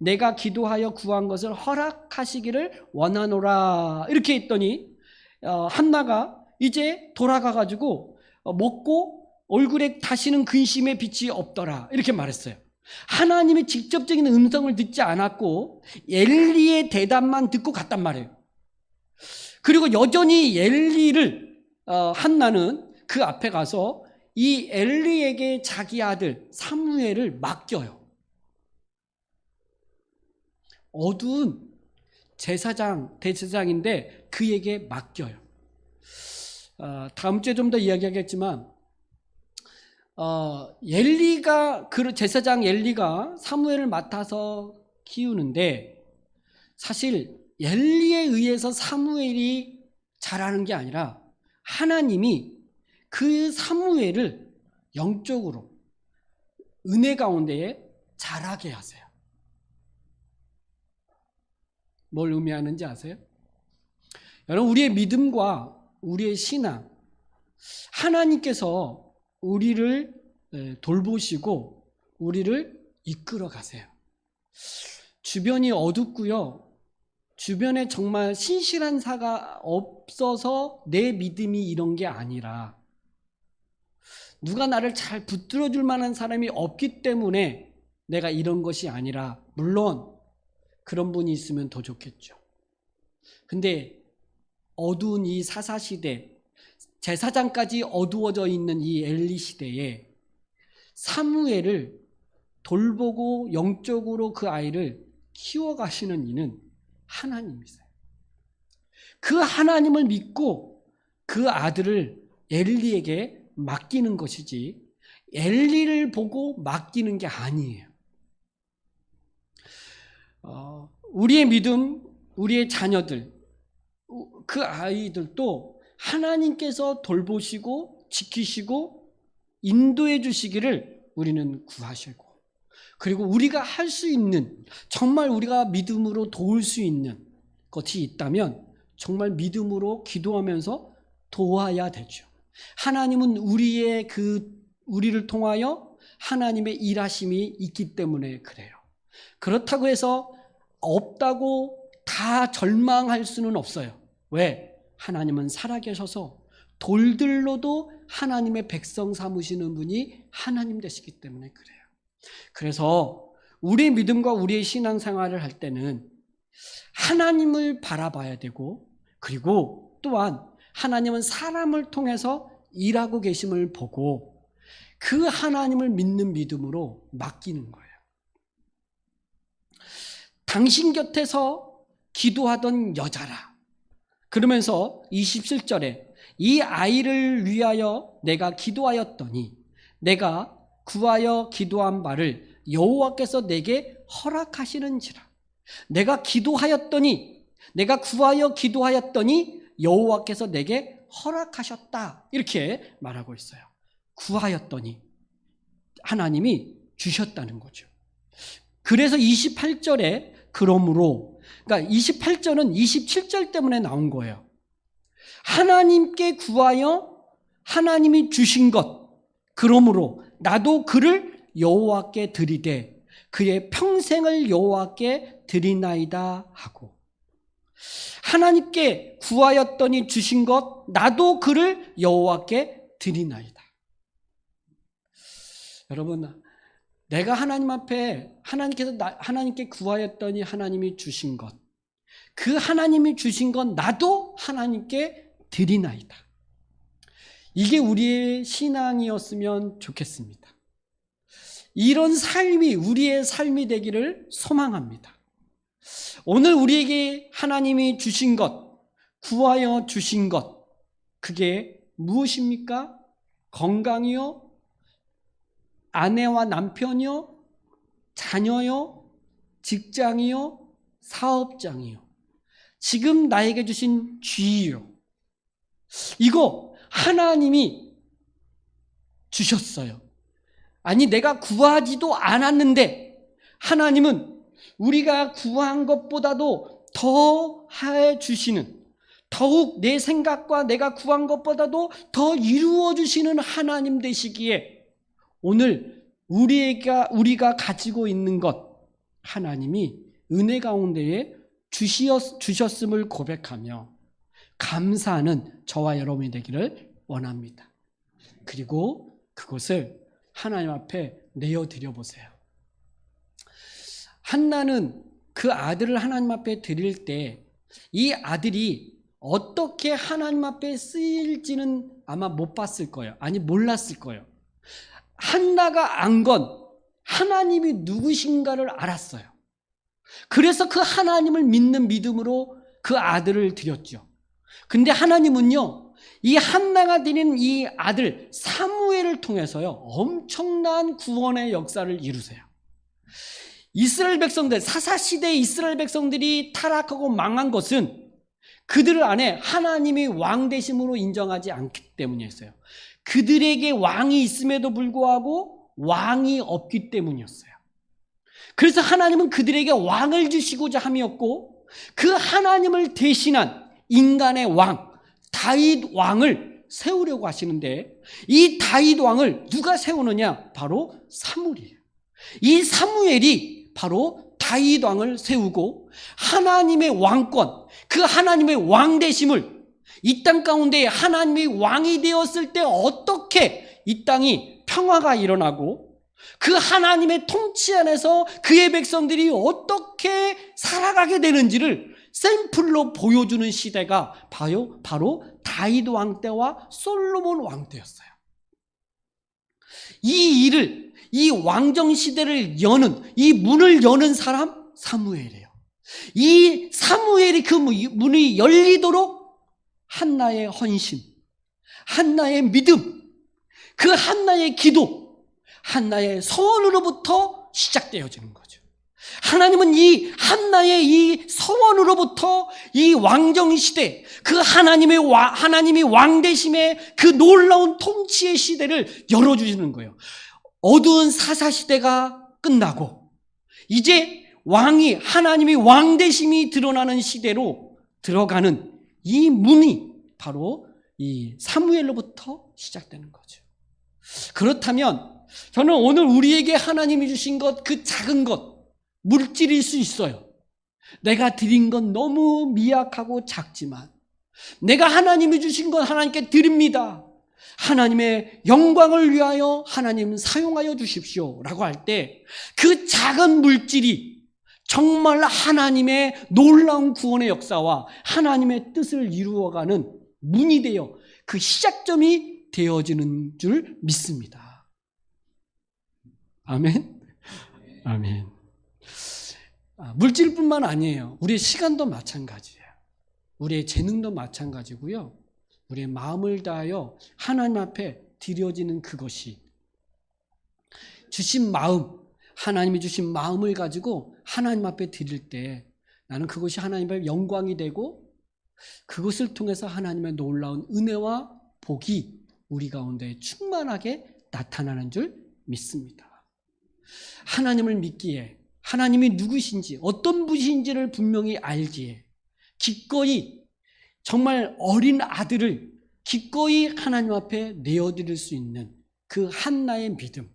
내가 기도하여 구한 것을 허락하시기를 원하노라. 이렇게 했더니 한나가 이제 돌아가가지고 먹고 얼굴에 다시는 근심의 빛이 없더라. 이렇게 말했어요. 하나님의 직접적인 음성을 듣지 않았고 엘리의 대답만 듣고 갔단 말이에요. 그리고 여전히 한나는 그 앞에 가서 이 엘리에게 자기 아들 사무엘을 맡겨요. 어두운 대제사장인데 그에게 맡겨요. 다음 주에 좀 더 이야기하겠지만 제사장 엘리가 사무엘을 맡아서 키우는데 사실 엘리에 의해서 사무엘이 자라는 게 아니라 하나님이 그 사무엘을 영적으로 은혜 가운데에 자라게 하세요. 뭘 의미하는지 아세요? 여러분, 우리의 믿음과 우리의 신앙, 하나님께서 우리를 돌보시고 우리를 이끌어 가세요. 주변이 어둡고요, 주변에 정말 신실한 사가 없어서 내 믿음이 이런 게 아니라 누가 나를 잘 붙들어 줄 만한 사람이 없기 때문에 내가 이런 것이 아니라, 물론 그런 분이 있으면 더 좋겠죠. 근데 어두운 이 사사시대, 제사장까지 어두워져 있는 이 엘리 시대에 사무엘을 돌보고 영적으로 그 아이를 키워가시는 이는 하나님이세요. 그 하나님을 믿고 그 아들을 엘리에게 맡기는 것이지 엘리를 보고 맡기는 게 아니에요. 우리의 믿음, 우리의 자녀들, 그 아이들도 하나님께서 돌보시고 지키시고 인도해 주시기를 우리는 구하시고, 그리고 우리가 할 수 있는, 정말 우리가 믿음으로 도울 수 있는 것이 있다면 정말 믿음으로 기도하면서 도와야 되죠. 하나님은 우리를 통하여 하나님의 일하심이 있기 때문에 그래요. 그렇다고 해서 없다고 다 절망할 수는 없어요. 왜? 하나님은 살아계셔서 돌들로도 하나님의 백성 삼으시는 분이 하나님 되시기 때문에 그래요. 그래서 우리의 믿음과 우리의 신앙생활을 할 때는 하나님을 바라봐야 되고, 그리고 또한 하나님은 사람을 통해서 일하고 계심을 보고 그 하나님을 믿는 믿음으로 맡기는 거예요. 당신 곁에서 기도하던 여자라. 그러면서 27절에 이 아이를 위하여 내가 기도하였더니 내가 구하여 기도한 바를 여호와께서 내게 허락하시는지라. 내가 구하여 기도하였더니 여호와께서 내게 허락하셨다. 이렇게 말하고 있어요. 구하였더니 하나님이 주셨다는 거죠. 그래서 28절에 그러므로, 그러니까 28절은 27절 때문에 나온 거예요. 하나님께 구하여 하나님이 주신 것, 그러므로 나도 그를 여호와께 드리되 그의 평생을 여호와께 드리나이다 하고, 하나님께 구하였더니 주신 것, 나도 그를 여호와께 드리나이다. 여러분, 내가 하나님 앞에 하나님께 구하였더니 하나님이 주신 것, 그 하나님이 주신 것 나도 하나님께 드리나이다. 이게 우리의 신앙이었으면 좋겠습니다. 이런 삶이 우리의 삶이 되기를 소망합니다. 오늘 우리에게 하나님이 주신 것, 구하여 주신 것, 그게 무엇입니까? 건강이요? 아내와 남편이요? 자녀요? 직장이요? 사업장이요? 지금 나에게 주신 쥐요? 이거 하나님이 주셨어요. 아니, 내가 구하지도 않았는데 하나님은 우리가 구한 것보다도 더 해주시는, 더욱 내 생각과 내가 구한 것보다도 더 이루어 주시는 하나님 되시기에 오늘 우리가 가지고 있는 것, 하나님이 은혜 가운데에 주셨음을 고백하며 감사하는 저와 여러분이 되기를 원합니다. 그리고 그것을 하나님 앞에 내어드려 보세요. 한나는 그 아들을 하나님 앞에 드릴 때 이 아들이 어떻게 하나님 앞에 쓰일지는 아마 못 봤을 거예요. 아니, 몰랐을 거예요. 한나가 안 건 하나님이 누구신가를 알았어요. 그래서 그 하나님을 믿는 믿음으로 그 아들을 드렸죠. 근데 하나님은요, 이 한나가 드린 이 아들 사무엘을 통해서요, 엄청난 구원의 역사를 이루세요. 이스라엘 백성들, 사사시대의 이스라엘 백성들이 타락하고 망한 것은 그들 안에 하나님이 왕 되심으로 인정하지 않기 때문이었어요. 그들에게 왕이 있음에도 불구하고 왕이 없기 때문이었어요. 그래서 하나님은 그들에게 왕을 주시고자 함이었고, 그 하나님을 대신한 인간의 왕, 다윗 왕을 세우려고 하시는데, 이 다윗 왕을 누가 세우느냐? 바로 사무엘이에요. 이 사무엘이 바로 다윗 왕을 세우고 하나님의 왕권, 그 하나님의 왕 되심을, 이 땅 가운데 하나님이 왕이 되었을 때 어떻게 이 땅이 평화가 일어나고 그 하나님의 통치 안에서 그의 백성들이 어떻게 살아가게 되는지를 샘플로 보여주는 시대가 바로 다윗 왕 때와 솔로몬 왕 때였어요. 이 일을, 이 왕정 시대를 여는, 이 문을 여는 사람 사무엘이에요. 이 사무엘이 그 문이 열리도록 한나의 헌신, 한나의 믿음, 그 한나의 기도, 한나의 서원으로부터 시작되어지는 거죠. 하나님은 이 한나의 이 서원으로부터 이 왕정 시대, 그 하나님이 왕 되심의 그 놀라운 통치의 시대를 열어주시는 거예요. 어두운 사사 시대가 끝나고 이제 하나님이 왕 되심이 드러나는 시대로 들어가는 이 문이 바로 이 사무엘로부터 시작되는 거죠. 그렇다면 저는 오늘 우리에게 하나님이 주신 것, 그 작은 것, 물질일 수 있어요. 내가 드린 건 너무 미약하고 작지만 내가 하나님이 주신 건 하나님께 드립니다. 하나님의 영광을 위하여 하나님 사용하여 주십시오 라고 할 때 그 작은 물질이 정말 하나님의 놀라운 구원의 역사와 하나님의 뜻을 이루어가는 문이 되어 그 시작점이 되어지는 줄 믿습니다. 아멘? 아멘. 물질뿐만 아니에요. 우리의 시간도 마찬가지예요. 우리의 재능도 마찬가지고요. 우리의 마음을 다하여 하나님 앞에 드려지는 그것이 주신 마음, 하나님이 주신 마음을 가지고 하나님 앞에 드릴 때 나는 그것이 하나님의 영광이 되고 그것을 통해서 하나님의 놀라운 은혜와 복이 우리 가운데 충만하게 나타나는 줄 믿습니다. 하나님을 믿기에 하나님이 누구신지 어떤 분이신지를 분명히 알기에 기꺼이 정말 어린 아들을 기꺼이 하나님 앞에 내어드릴 수 있는 그 한나의 믿음,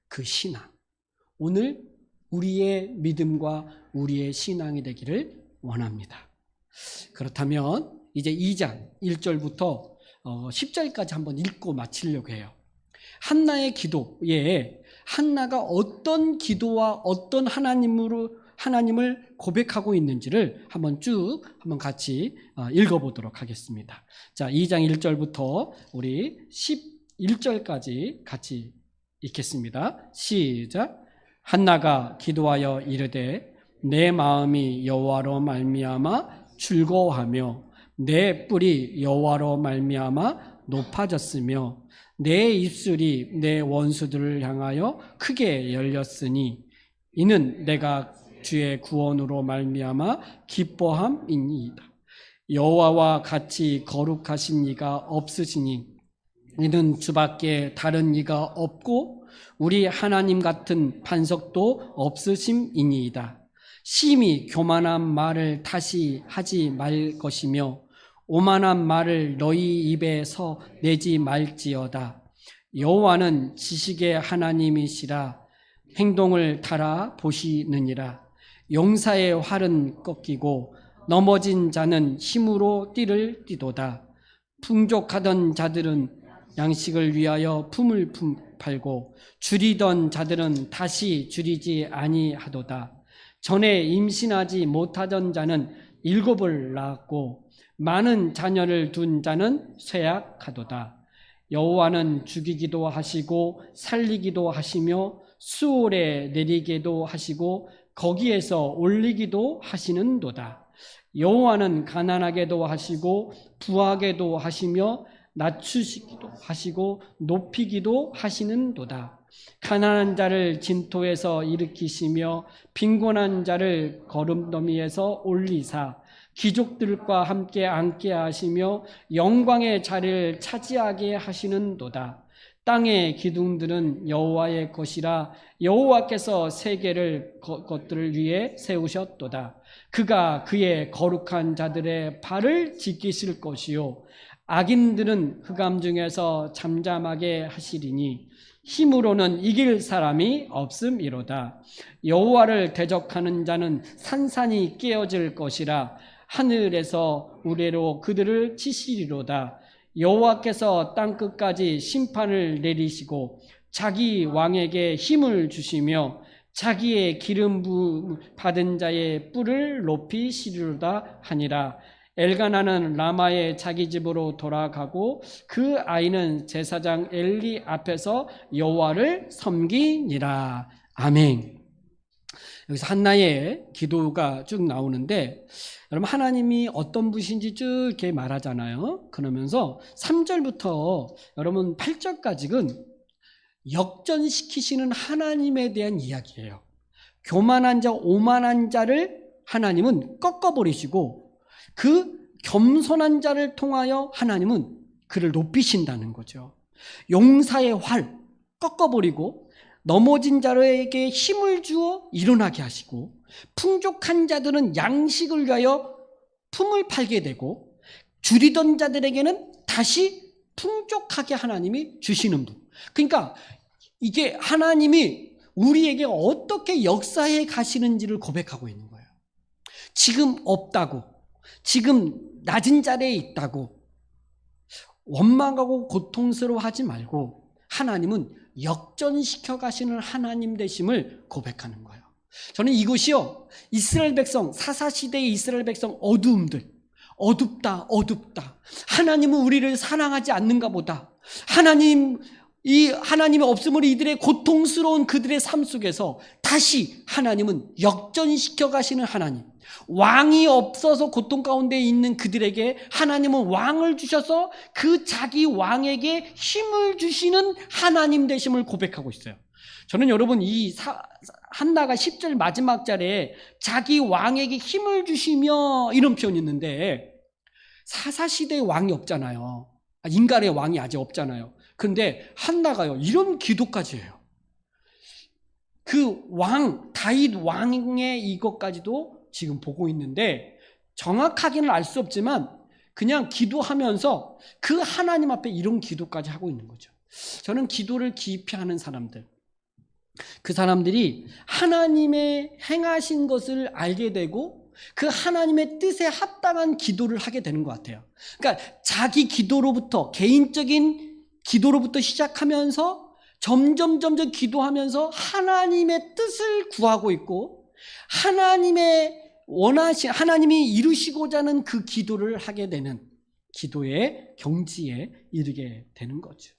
그 신앙, 오늘 우리의 믿음과 우리의 신앙이 되기를 원합니다. 그렇다면 이제 2장 1절부터 10절까지 한번 읽고 마치려고 해요. 한나의 기도에 한나가 어떤 기도와 어떤 하나님을 고백하고 있는지를 한번 같이 읽어보도록 하겠습니다. 자, 2장 1절부터 우리 11절까지 같이 읽겠습니다. 시작. 한나가 기도하여 이르되 내 마음이 여호와로 말미암아 즐거워하며 내 뿔이 여호와로 말미암아 높아졌으며 내 입술이 내 원수들을 향하여 크게 열렸으니 이는 내가 주의 구원으로 말미암아 기뻐함이니이다. 여호와와 같이 거룩하신 이가 없으시니 이는 주밖에 다른 이가 없고 우리 하나님 같은 반석도 없으심이니이다. 심히 교만한 말을 다시 하지 말 것이며 오만한 말을 너희 입에서 내지 말지어다. 여호와는 지식의 하나님이시라. 행동을 달아 보시느니라. 용사의 활은 꺾이고 넘어진 자는 힘으로 띠를 띠도다. 풍족하던 자들은 양식을 위하여 품을 팔고 줄이던 자들은 다시 줄이지 아니하도다. 전에 임신하지 못하던 자는 7을 낳았고 많은 자녀를 둔 자는 쇠약하도다. 여호와는 죽이기도 하시고 살리기도 하시며 수월에 내리게도 하시고 거기에서 올리기도 하시는도다. 여호와는 가난하게도 하시고 부하게도 하시며 낮추시기도 하시고 높이기도 하시는도다. 가난한 자를 진토에서 일으키시며 빈곤한 자를 거름더미에서 올리사 귀족들과 함께 앉게 하시며 영광의 자리를 차지하게 하시는도다. 땅의 기둥들은 여호와의 것이라 여호와께서 세계를 것들을 위해 세우셨도다. 그가 그의 거룩한 자들의 발을 지키실 것이요 악인들은 흑암 중에서 잠잠하게 하시리니 힘으로는 이길 사람이 없음이로다. 여호와를 대적하는 자는 산산이 깨어질 것이라 하늘에서 우레로 그들을 치시리로다. 여호와께서 땅끝까지 심판을 내리시고 자기 왕에게 힘을 주시며 자기의 기름 부음 받은 자의 뿔을 높이시리로다 하니라. 엘가나는 라마의 자기 집으로 돌아가고 그 아이는 제사장 엘리 앞에서 여호와를 섬기니라. 아멘. 여기서 한나의 기도가 쭉 나오는데 여러분 하나님이 어떤 분이신지 쭉 이렇게 말하잖아요. 그러면서 3절부터 여러분 8절까지는 역전시키시는 하나님에 대한 이야기예요. 교만한 자, 오만한 자를 하나님은 꺾어버리시고 그 겸손한 자를 통하여 하나님은 그를 높이신다는 거죠. 용사의 활 꺾어버리고 넘어진 자에게 힘을 주어 일어나게 하시고 풍족한 자들은 양식을 위하여 품을 팔게 되고 줄이던 자들에게는 다시 풍족하게 하나님이 주시는 분. 그러니까 이게 하나님이 우리에게 어떻게 역사해 가시는지를 고백하고 있는 거예요. 지금 없다고, 지금 낮은 자리에 있다고 원망하고 고통스러워하지 말고 하나님은 역전시켜 가시는 하나님 되심을 고백하는 거예요. 저는 이것이요, 이스라엘 백성, 사사시대의 이스라엘 백성 어두움들, 어둡다 하나님은 우리를 사랑하지 않는가 보다, 이 하나님의 없음으로 이들의 고통스러운 그들의 삶 속에서 다시 하나님은 역전시켜 가시는 하나님, 왕이 없어서 고통 가운데 있는 그들에게 하나님은 왕을 주셔서 그 자기 왕에게 힘을 주시는 하나님 되심을 고백하고 있어요. 저는 여러분 이 한나가 10절 마지막 절에 자기 왕에게 힘을 주시며 이런 표현이 있는데 사사시대의 왕이 없잖아요. 인간의 왕이 아직 없잖아요. 그런데 한나가요 이런 기도까지 해요. 그 왕, 다윗 왕의 이것까지도 지금 보고 있는데 정확하게는 알 수 없지만 그냥 기도하면서 그 하나님 앞에 이런 기도까지 하고 있는 거죠. 저는 기도를 깊이 하는 사람들, 그 사람들이 하나님의 행하신 것을 알게 되고 그 하나님의 뜻에 합당한 기도를 하게 되는 것 같아요. 그러니까 자기 기도로부터, 개인적인 기도로부터 시작하면서 점점 기도하면서 하나님의 뜻을 구하고 있고 하나님이 이루시고자 하는 그 기도를 하게 되는 기도의 경지에 이르게 되는 거죠.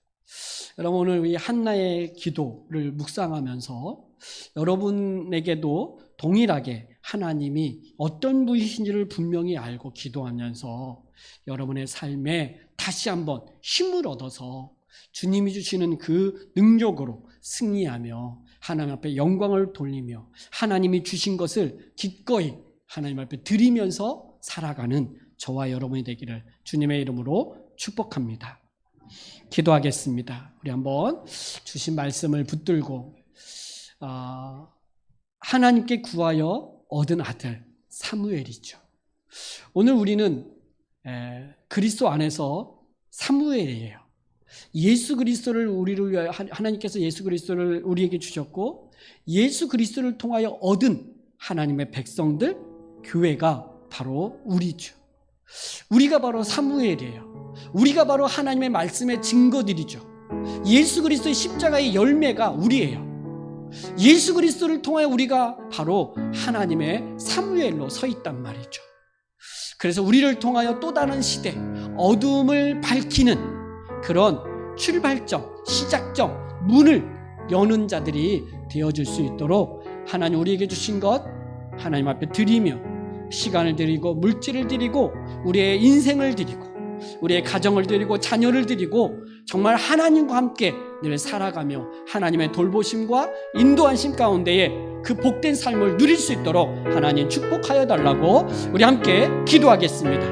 여러분 오늘 이 한나의 기도를 묵상하면서 여러분에게도 동일하게 하나님이 어떤 분이신지를 분명히 알고 기도하면서 여러분의 삶에 다시 한번 힘을 얻어서 주님이 주시는 그 능력으로 승리하며 하나님 앞에 영광을 돌리며 하나님이 주신 것을 기꺼이 하나님 앞에 드리면서 살아가는 저와 여러분이 되기를 주님의 이름으로 축복합니다. 기도하겠습니다. 우리 한번 주신 말씀을 붙들고 하나님께 구하여 얻은 아들 사무엘이죠. 오늘 우리는 그리스도 안에서 사무엘이에요. 예수 그리스도를 우리를 위하여 하나님께서 예수 그리스도를 우리에게 주셨고 예수 그리스도를 통하여 얻은 하나님의 백성들, 교회가 바로 우리죠. 우리가 바로 사무엘이에요. 우리가 바로 하나님의 말씀의 증거들이죠. 예수 그리스도의 십자가의 열매가 우리예요. 예수 그리스도를 통하여 우리가 바로 하나님의 사무엘로 서 있단 말이죠. 그래서 우리를 통하여 또 다른 시대, 어둠을 밝히는 그런 출발점, 시작점, 문을 여는 자들이 되어줄 수 있도록 하나님 우리에게 주신 것 하나님 앞에 드리며 시간을 드리고 물질을 드리고 우리의 인생을 드리고 우리의 가정을 드리고 자녀를 드리고 정말 하나님과 함께 늘 살아가며 하나님의 돌보심과 인도하심 가운데에 그 복된 삶을 누릴 수 있도록 하나님 축복하여 달라고 우리 함께 기도하겠습니다.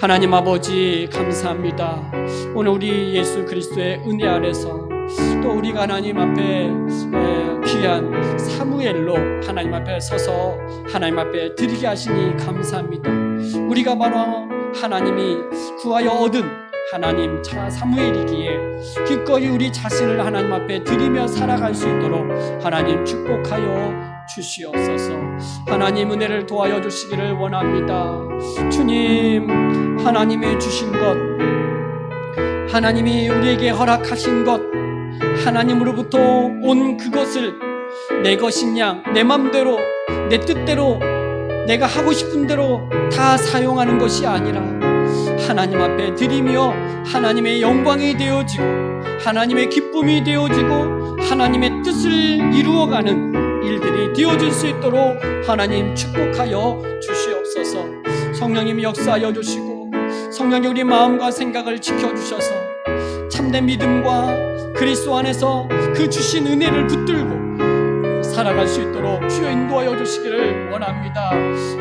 하나님 아버지 감사합니다. 오늘 우리 예수 그리스도의 은혜 아래서 또 우리가 하나님 앞에 귀한 사무엘로 하나님 앞에 서서 하나님 앞에 드리게 하시니 감사합니다. 우리가 바로 하나님이 구하여 얻은 하나님 차 사무엘이기에 기꺼이 우리 자신을 하나님 앞에 드리며 살아갈 수 있도록 하나님 축복하여 주시옵소서. 하나님 은혜를 도와여 주시기를 원합니다. 주님, 하나님이 주신 것, 하나님이 우리에게 허락하신 것, 하나님으로부터 온 그것을 내 것인 양, 내 맘대로, 내 뜻대로, 내가 하고 싶은 대로 다 사용하는 것이 아니라 하나님 앞에 드리며 하나님의 영광이 되어지고 하나님의 기쁨이 되어지고 하나님의 뜻을 이루어가는 일들이 되어질 수 있도록 하나님 축복하여 주시옵소서. 성령님이 역사하여 주시고 성령님 우리 마음과 생각을 지켜주셔서 참된 믿음과 그리스도 안에서 그 주신 은혜를 붙들고 살아갈 수 있도록 주여 인도하여 주시기를 원합니다.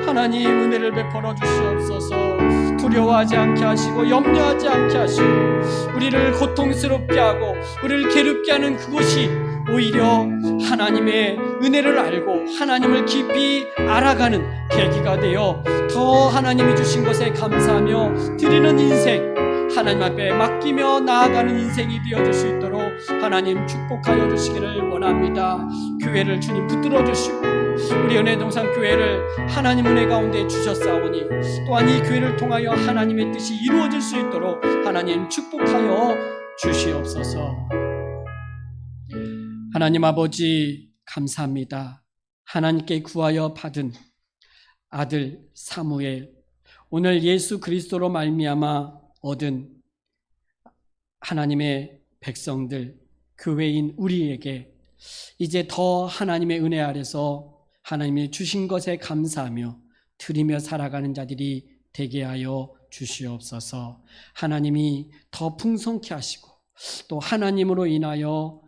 하나님 은혜를 베풀어 주시옵소서. 두려워하지 않게 하시고 염려하지 않게 하시고 우리를 고통스럽게 하고 우리를 괴롭게 하는 그것이 오히려 하나님의 은혜를 알고 하나님을 깊이 알아가는 계기가 되어 더 하나님이 주신 것에 감사하며 드리는 인생, 하나님 앞에 맡기며 나아가는 인생이 되어줄 수 있도록 하나님 축복하여 주시기를 원합니다. 교회를 주님 붙들어 주시고 우리 은혜동산 교회를 하나님 은혜 가운데 주셨사오니 또한 이 교회를 통하여 하나님의 뜻이 이루어질 수 있도록 하나님 축복하여 주시옵소서. 하나님 아버지 감사합니다. 하나님께 구하여 받은 아들 사무엘, 오늘 예수 그리스도로 말미암아 얻은 하나님의 백성들, 교회인 우리에게 이제 더 하나님의 은혜 아래서 하나님이 주신 것에 감사하며 드리며 살아가는 자들이 되게 하여 주시옵소서. 하나님이 더 풍성케 하시고 또 하나님으로 인하여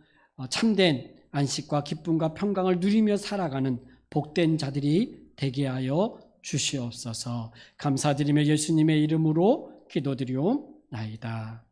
참된 안식과 기쁨과 평강을 누리며 살아가는 복된 자들이 되게 하여 주시옵소서. 감사드리며 예수님의 이름으로 기도드리옵나이다.